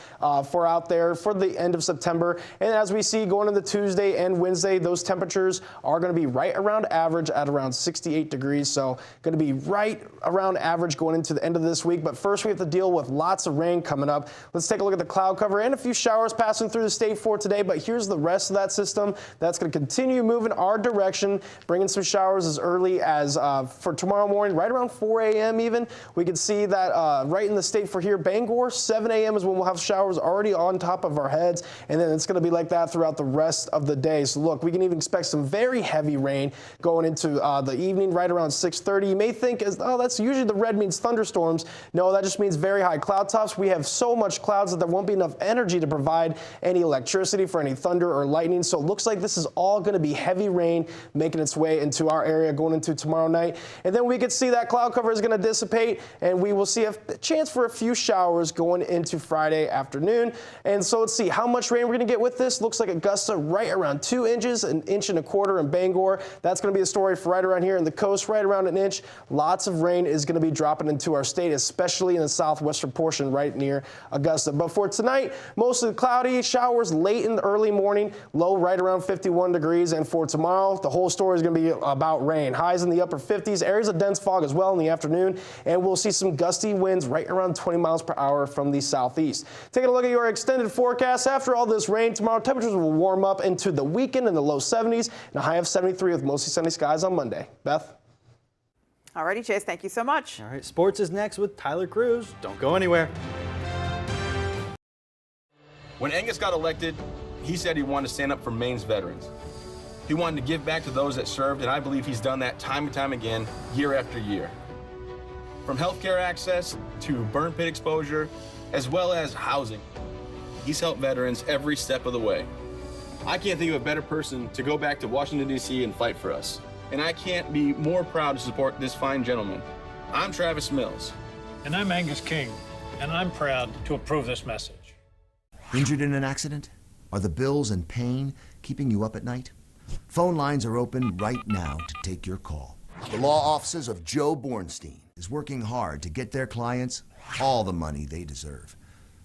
for out there for the end of September. And as we see going into Tuesday and Wednesday, those temperatures are going to be right around average at around 68 degrees. So going to be right around average going into the end of this week. But first we have to deal with lots of rain coming up. Let's take a look at the cloud cover and a few showers passing through the state for today. But here's the rest of that system. That's going to continue moving our direction, bringing some showers as early as for tomorrow morning, right around 4 a.m. even. We can see that right in the state for here, Bangor, 7 a.m. is when we'll have showers already on top of our heads. And then it's going to be like that throughout the rest of the day. So look, we can even expect some very heavy rain going into the evening, right around 6:30. You may think, oh, that's usually the red means thunderstorms. No, that just means very high cloud tops. We have so much clouds that there won't be enough energy to provide any electricity for any thunder or lightning. So it looks like this is all going to be heavy rain making its way into our area going into tomorrow night. And then we could see that cloud cover is going to dissipate, and we will see a chance for a few showers going into Friday afternoon. And so let's see how much rain we're going to get with this. Looks like a gust of right around 2 inches, 1.25 inches in Bangor. That's going to be the story for right around here in the coast, right around 1 inch. Lots of rain is going to be dropping into our state, especially in the southwestern portion right near Augusta. But for tonight, mostly cloudy, showers late in the early morning, low right around 51 degrees. And for tomorrow, the whole story is going to be about rain. Highs in the upper 50s, areas of dense fog as well in the afternoon, and we'll see some gusty winds right around 20 miles per hour from the southeast. Taking a look at your extended forecast, after all this rain tomorrow, temperatures will warm up into the weekend in the low 70s and a high of 73 with mostly sunny skies on Monday. Beth? Alrighty, Chase, thank you so much. All right, sports is next with Tyler Cruz. Don't go anywhere. When Angus got elected, he said he wanted to stand up for Maine's veterans. He wanted to give back to those that served, and I believe he's done that time and time again, year after year. From healthcare access to burn pit exposure, as well as housing, he's helped veterans every step of the way. I can't think of a better person to go back to Washington, D.C. and fight for us. And I can't be more proud to support this fine gentleman. I'm Travis Mills. And I'm Angus King, and I'm proud to approve this message. Injured in an accident? Are the bills and pain keeping you up at night? Phone lines are open right now to take your call. The law offices of Joe Bornstein is working hard to get their clients all the money they deserve.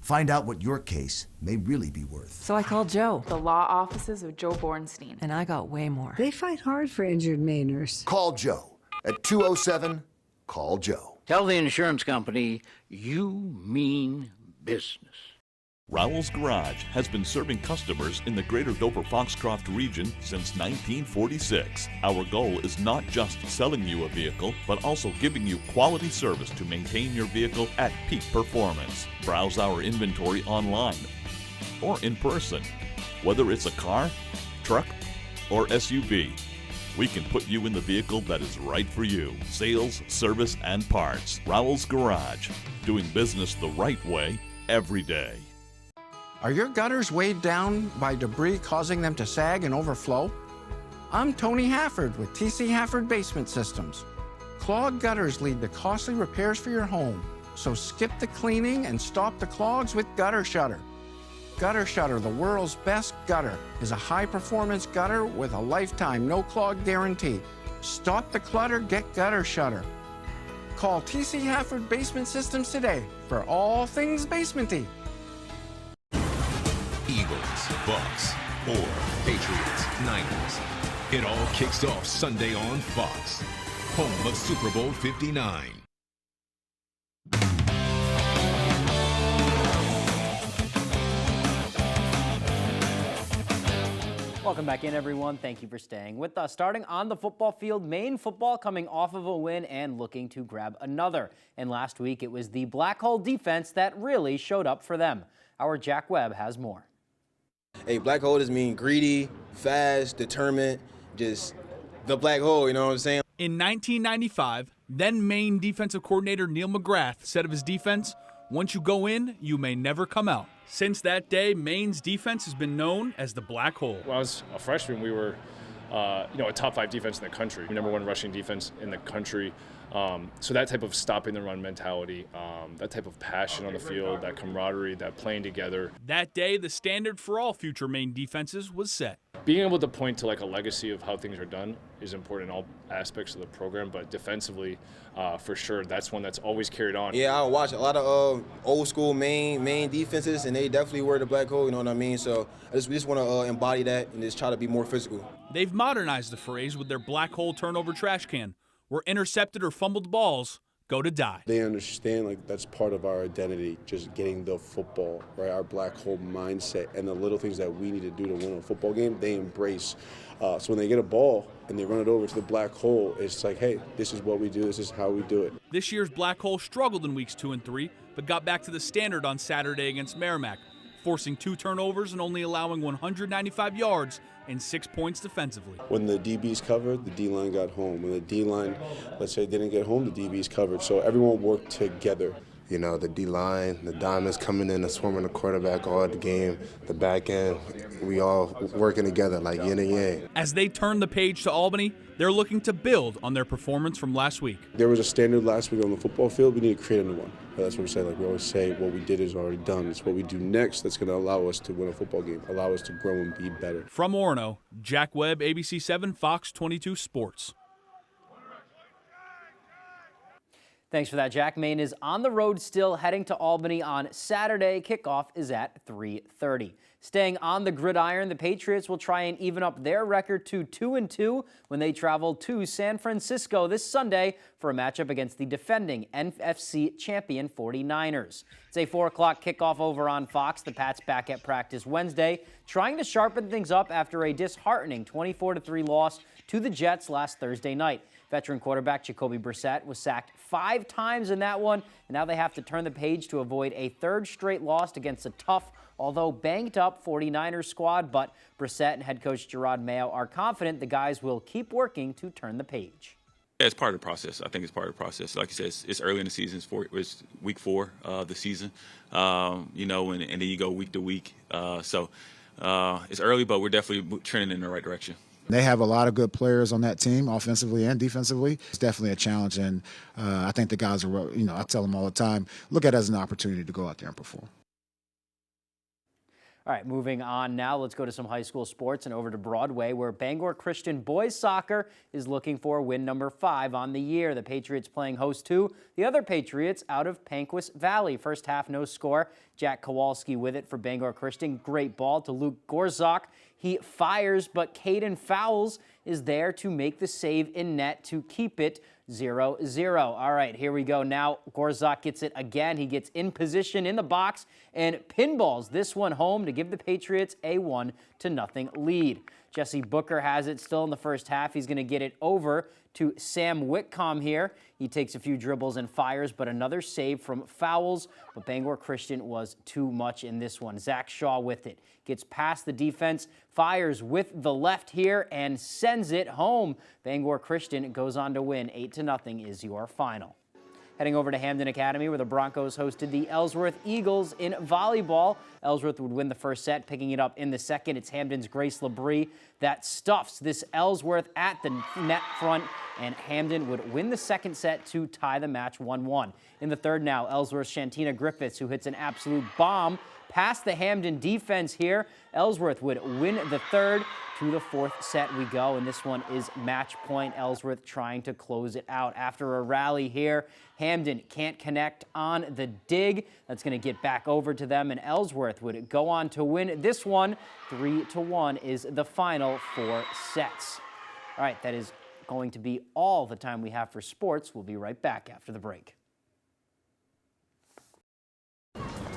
Find out what your case may really be worth. So I called Joe. The law offices of Joe Bornstein. And I got way more. They fight hard for injured Mainers. Call Joe at 207-CALL-JOE. Tell the insurance company you mean business. Rowell's Garage has been serving customers in the greater Dover-Foxcroft region since 1946. Our goal is not just selling you a vehicle, but also giving you quality service to maintain your vehicle at peak performance. Browse our inventory online or in person. Whether it's a car, truck, or SUV, we can put you in the vehicle that is right for you. Sales, service, and parts. Rowell's Garage. Doing business the right way every day. Are your gutters weighed down by debris causing them to sag and overflow? I'm Tony Hafford with TC Hafford Basement Systems. Clogged gutters lead to costly repairs for your home, so skip the cleaning and stop the clogs with Gutter Shutter. Gutter Shutter, the world's best gutter, is a high-performance gutter with a lifetime no-clog guarantee. Stop the clutter, get Gutter Shutter. Call TC Hafford Basement Systems today for all things basementy. Eagles, Bucks, or Patriots, Niners. It all kicks off Sunday on Fox, home of Super Bowl 59. Welcome back in, everyone. Thank you for staying with us. Starting on the football field, Maine football coming off of a win and looking to grab another. And last week, it was the Black Hole defense that really showed up for them. Our Jack Webb has more. Hey, black hole just mean greedy, fast, determined, just the black hole, you know what I'm saying? In 1995, then Maine defensive coordinator Neil McGrath said of his defense, "Once you go in, you may never come out." Since that day, Maine's defense has been known as the black hole. When I was a freshman, we were a top 5 defense in the country, number 1 rushing defense in the country. So that type of stopping the run mentality, that type of passion on the field, that camaraderie, that playing together. That day, the standard for all future Maine defenses was set. Being able to point to like a legacy of how things are done is important in all aspects of the program, but defensively, for sure, that's one that's always carried on. Yeah, I watch a lot of old school Maine defenses, and they definitely were the black hole, you know what I mean? So we just want to embody that and just try to be more physical. They've modernized the phrase with their black hole turnover trash can, where intercepted or fumbled balls go to die. They understand like that's part of our identity, just getting the football, right? Our black hole mindset and the little things that we need to do to win a football game, they embrace. So when they get a ball and they run it over to the black hole, it's like, hey, this is what we do, this is how we do it. This year's black hole struggled in weeks 2 and 3, but got back to the standard on Saturday against Merrimack, forcing 2 turnovers and only allowing 195 yards and 6 points defensively. When the DBs covered, the D-line got home. When the D-line, let's say, didn't get home, the DBs covered. So everyone worked together. You know, the D-line, the diamonds coming in and swarming the quarterback all the game, the back end, we all working together like yin and yang. As they turn the page to Albany, they're looking to build on their performance from last week. There was a standard last week on the football field. We need to create a new one. That's what we say. Like we always say, what we did is already done. It's what we do next that's going to allow us to win a football game, allow us to grow and be better. From Orono, Jack Webb, ABC 7, Fox 22 Sports. Thanks for that, Jack. Maine is on the road still, heading to Albany on Saturday. Kickoff is at 3:30. Staying on the gridiron, the Patriots will try and even up their record to 2-2 when they travel to San Francisco this Sunday for a matchup against the defending NFC champion 49ers. It's a 4 o'clock kickoff over on Fox. The Pats back at practice Wednesday, trying to sharpen things up after a disheartening 24-3 loss to the Jets last Thursday night. Veteran quarterback Jacoby Brissett was sacked 5 times in that one, and now they have to turn the page to avoid a 3rd straight loss against a tough, although banged up 49ers squad. But Brissett and head coach Gerard Mayo are confident the guys will keep working to turn the page. Yeah, it's part of the process. I think it's part of the process. Like you said, it's early in the season. It's week 4 of the season, and then you go week to week. So it's early, but we're definitely trending in the right direction. They have a lot of good players on that team, offensively and defensively. It's definitely a challenge, and I think the guys are, I tell them all the time, look at it as an opportunity to go out there and perform. All right, moving on now, let's go to some high school sports and over to Broadway, where Bangor Christian boys soccer is looking for win number 5 on the year. The Patriots playing host to the other Patriots out of Panquis Valley. First half, no score. Jack Kowalski with it for Bangor Christian. Great ball to Luke Gorzak. He fires, but Caden Fowles is there to make the save in net to keep it 0-0. All right, here we go. Now Gorzak gets it again. He gets in position in the box and pinballs this one home to give the Patriots a 1-0 lead. Jesse Booker has it still in the first half. He's going to get it over to Sam Whitcomb here. He takes a few dribbles and fires, but another save from Fowles. But Bangor Christian was too much in this one. Zach Shaw with it. Gets past the defense, fires with the left here, and sends it home. Bangor Christian goes on to win. 8-0 is your final. Heading over to Hamden Academy, where the Broncos hosted the Ellsworth Eagles in volleyball. Ellsworth would win the first set, picking it up in the second. It's Hamden's Grace Labrie that stuffs this Ellsworth at the net front, and Hamden would win the second set to tie the match 1-1. In the third now, Ellsworth's Shantina Griffiths, who hits an absolute bomb past the Hamden defense here. Ellsworth would win the third. To the fourth set we go, and this one is match point. Ellsworth trying to close it out. After a rally here, Hamden can't connect on the dig. That's going to get back over to them, and Ellsworth would go on to win this one. 3-1 is the final 4 sets. All right, that is going to be all the time we have for sports. We'll be right back after the break.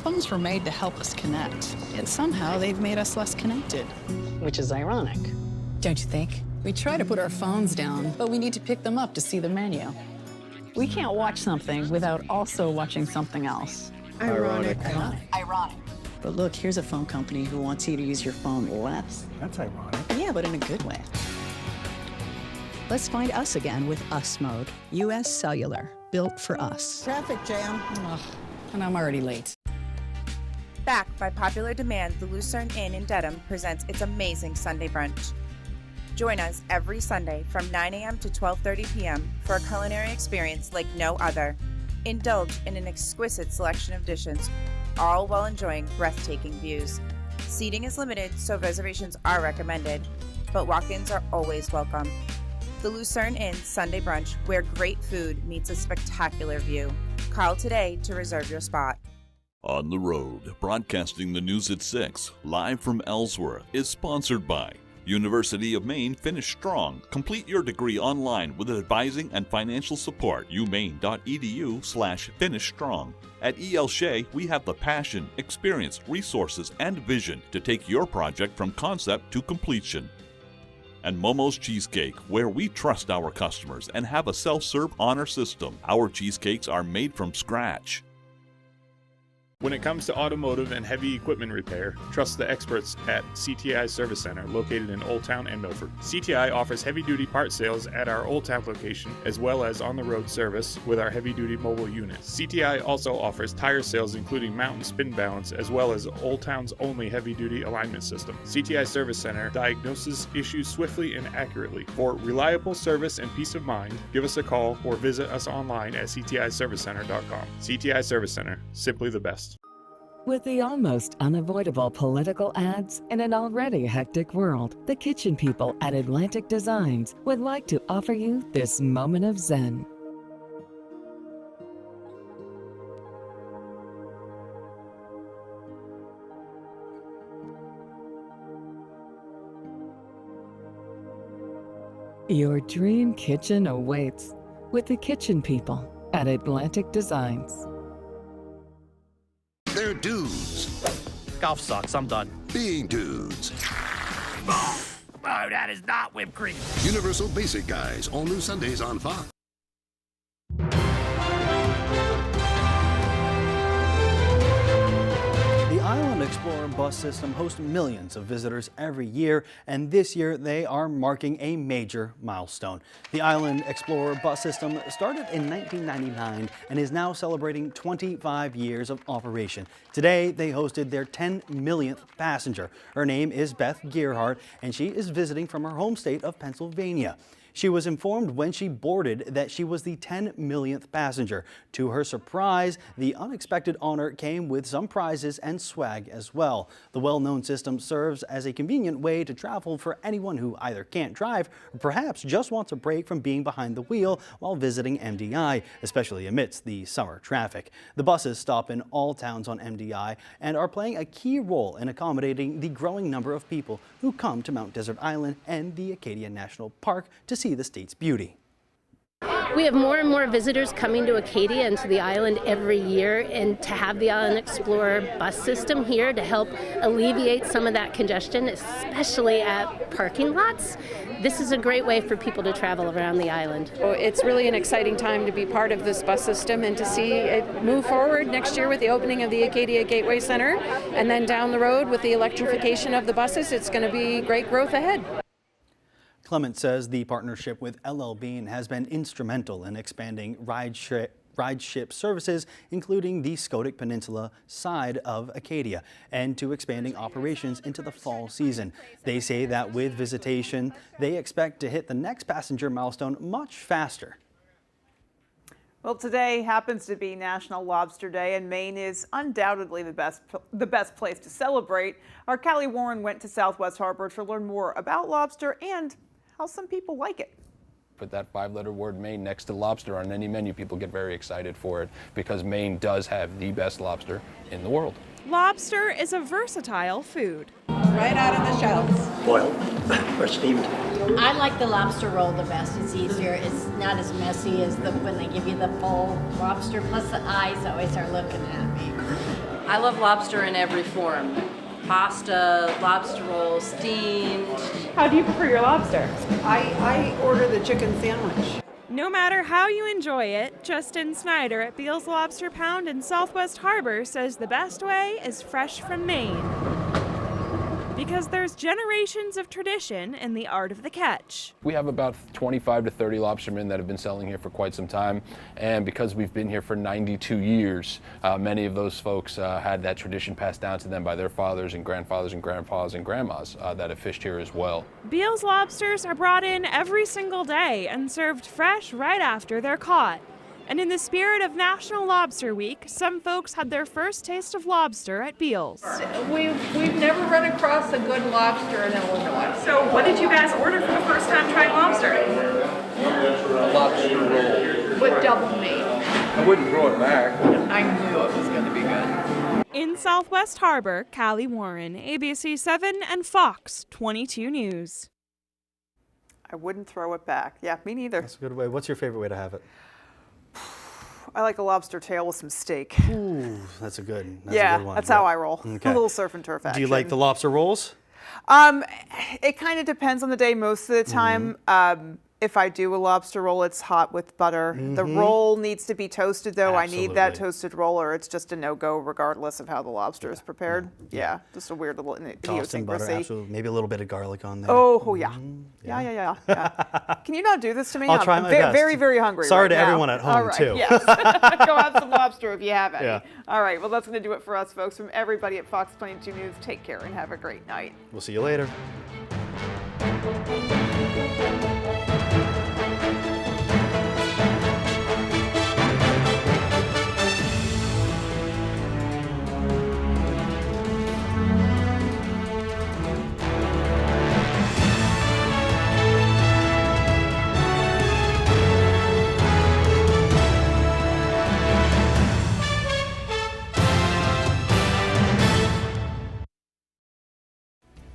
Phones were made to help us connect, yet somehow they've made us less connected. Which is ironic. Don't you think? We try to put our phones down, but we need to pick them up to see the menu. We can't watch something without also watching something else. Ironic. Ironic. But look, here's a phone company who wants you to use your phone less. That's ironic. Yeah, but in a good way. Let's find us again with Us Mode. U.S. Cellular, built for us. Traffic jam. Ugh, and I'm already late. Backed by popular demand, the Lucerne Inn in Dedham presents its amazing Sunday brunch. Join us every Sunday from 9 a.m. to 12:30 p.m. for a culinary experience like no other. Indulge in an exquisite selection of dishes, all while enjoying breathtaking views. Seating is limited, so reservations are recommended, but walk-ins are always welcome. The Lucerne Inn Sunday Brunch, where great food meets a spectacular view. Call today to reserve your spot. On the Road, broadcasting the news at 6, live from Ellsworth, is sponsored by University of Maine Finish Strong. Complete your degree online with advising and financial support. umaine.edu/Finish Strong. At E.L. Shea, we have the passion, experience, resources, and vision to take your project from concept to completion. And Momo's Cheesecake, where we trust our customers and have a self-serve honor system. Our cheesecakes are made from scratch. When it comes to automotive and heavy equipment repair, trust the experts at CTI Service Center, located in Old Town and Milford. CTI offers heavy-duty part sales at our Old Town location, as well as on-the-road service with our heavy-duty mobile units. CTI also offers tire sales, including mount and spin balance, as well as Old Town's only heavy-duty alignment system. CTI Service Center diagnoses issues swiftly and accurately. For reliable service and peace of mind, give us a call or visit us online at ctiservicecenter.com. CTI Service Center, simply the best. With the almost unavoidable political ads in an already hectic world, the kitchen people at Atlantic Designs would like to offer you this moment of zen. Your dream kitchen awaits with the kitchen people at Atlantic Designs. They're dudes. Golf sucks, I'm done. Being dudes. Oh, that is not whipped cream. Universal Basic Guys, all new Sundays on Fox. The Island Explorer bus system hosts millions of visitors every year, and this year they are marking a major milestone. The Island Explorer bus system started in 1999 and is now celebrating 25 years of operation. Today, they hosted their 10 millionth passenger. Her name is Beth Gearhart, and she is visiting from her home state of Pennsylvania. She was informed when she boarded that she was the 10 millionth passenger. To her surprise, the unexpected honor came with some prizes and swag as well. The well-known system serves as a convenient way to travel for anyone who either can't drive or perhaps just wants a break from being behind the wheel while visiting MDI, especially amidst the summer traffic. The buses stop in all towns on MDI and are playing a key role in accommodating the growing number of people who come to Mount Desert Island and the Acadia National Park to see the state's beauty. We have more and more visitors coming to Acadia and to the island every year, and to have the Island Explorer bus system here to help alleviate some of that congestion, especially at parking lots, this is a great way for people to travel around the island. It's really an exciting time to be part of this bus system and to see it move forward next year with the opening of the Acadia Gateway Center, and then down the road with the electrification of the buses. It's going to be great growth ahead. Clement says the partnership with LL Bean has been instrumental in expanding rideship services, including the Scotic Peninsula side of Acadia, and to expanding operations into the fall season. They say that with visitation, they expect to hit the next passenger milestone much faster. Well, today happens to be National Lobster Day, and Maine is undoubtedly the best place to celebrate. Our Callie Warren went to Southwest Harbor to learn more about lobster and how some people like it. Put that 5-letter word Maine next to lobster on any menu, people get very excited for it because Maine does have the best lobster in the world. Lobster is a versatile food. Right out of the shells. Boiled or steamed. I like the lobster roll the best. It's easier. It's not as messy as when they give you the full lobster. Plus the eyes always are looking at me. I love lobster in every form. Pasta, lobster roll, steamed. How do you prefer your lobster? I order the chicken sandwich. No matter how you enjoy it, Justin Snyder at Beal's Lobster Pound in Southwest Harbor says the best way is fresh from Maine. Because there's generations of tradition in the art of the catch. We have about 25 to 30 lobstermen that have been selling here for quite some time, and because we've been here for 92 years, many of those folks had that tradition passed down to them by their fathers and grandfathers and grandfathers and grandmas that have fished here as well. Beal's lobsters are brought in every single day and served fresh right after they're caught. And in the spirit of National Lobster Week, some folks had their first taste of lobster at Beal's. We've never run across a good lobster in Illinois. So what did you guys order for the first time trying lobster? A lobster roll. With double meat. I wouldn't throw it back. I knew it was going to be good. In Southwest Harbor, Callie Warren, ABC 7 and Fox 22 News. I wouldn't throw it back. Yeah, me neither. That's a good way. What's your favorite way to have it? I like a lobster tail with some steak. Ooh, that's a good one. That's how I roll. Okay. A little surf and turf action. Do you like the lobster rolls? It kind of depends on the day. Most of the time, if I do a lobster roll, it's hot with butter. The roll needs to be toasted, though. Absolutely. I need that toasted roll, or it's just a no-go regardless of how the lobster is prepared. Yeah, just a weird little Tossed in butter, idiosyncrasy. absolutely. Maybe a little bit of garlic on there. Oh, yeah. Yeah. Can you not do this to me? I'll try my best. Very, very hungry. Sorry right to now. everyone at home, All right, too. Yes. Go have some lobster if you have any. Yeah. All right, well, that's going to do it for us, folks. From everybody at Fox 22 News, take care and have a great night. We'll see you later.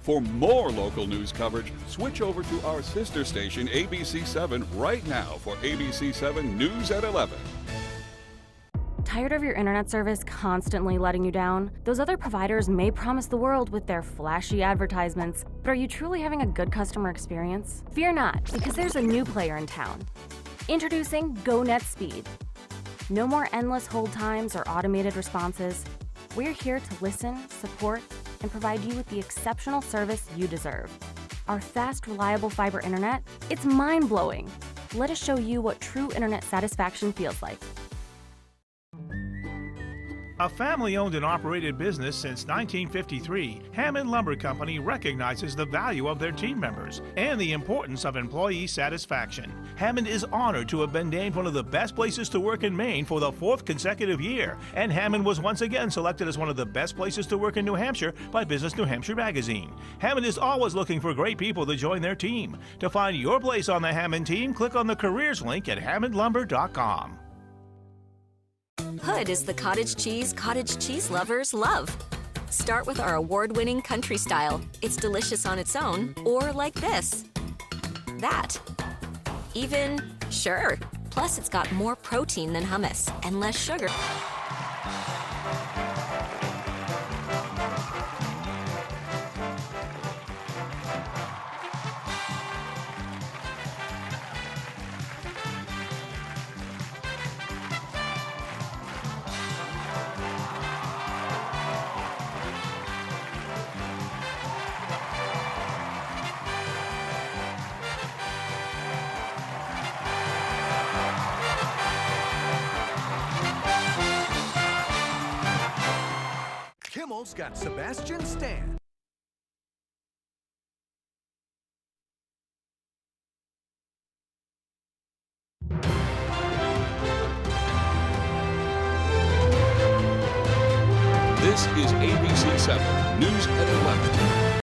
For more local news coverage, switch over to our sister station, ABC 7, right now for ABC 7 News at 11. Tired of your internet service constantly letting you down? Those other providers may promise the world with their flashy advertisements, but are you truly having a good customer experience? Fear not, because there's a new player in town. Introducing GoNet Speed. No more endless hold times or automated responses. We're here to listen, support, and provide you with the exceptional service you deserve. Our fast, reliable fiber internet, it's mind-blowing. Let us show you what true internet satisfaction feels like. A family-owned and operated business since 1953, Hammond Lumber Company recognizes the value of their team members and the importance of employee satisfaction. Hammond is honored to have been named one of the best places to work in Maine for the 4th consecutive year, and Hammond was once again selected as one of the best places to work in New Hampshire by Business New Hampshire magazine. Hammond is always looking for great people to join their team. To find your place on the Hammond team, click on the careers link at hammondlumber.com. Hood is the cottage cheese lovers love. Start with our award-winning country style. It's delicious on its own, or like this. That. Even, sure. Plus, it's got more protein than hummus and less sugar. Kimmel's got Sebastian Stan. This is ABC 7 News at 11.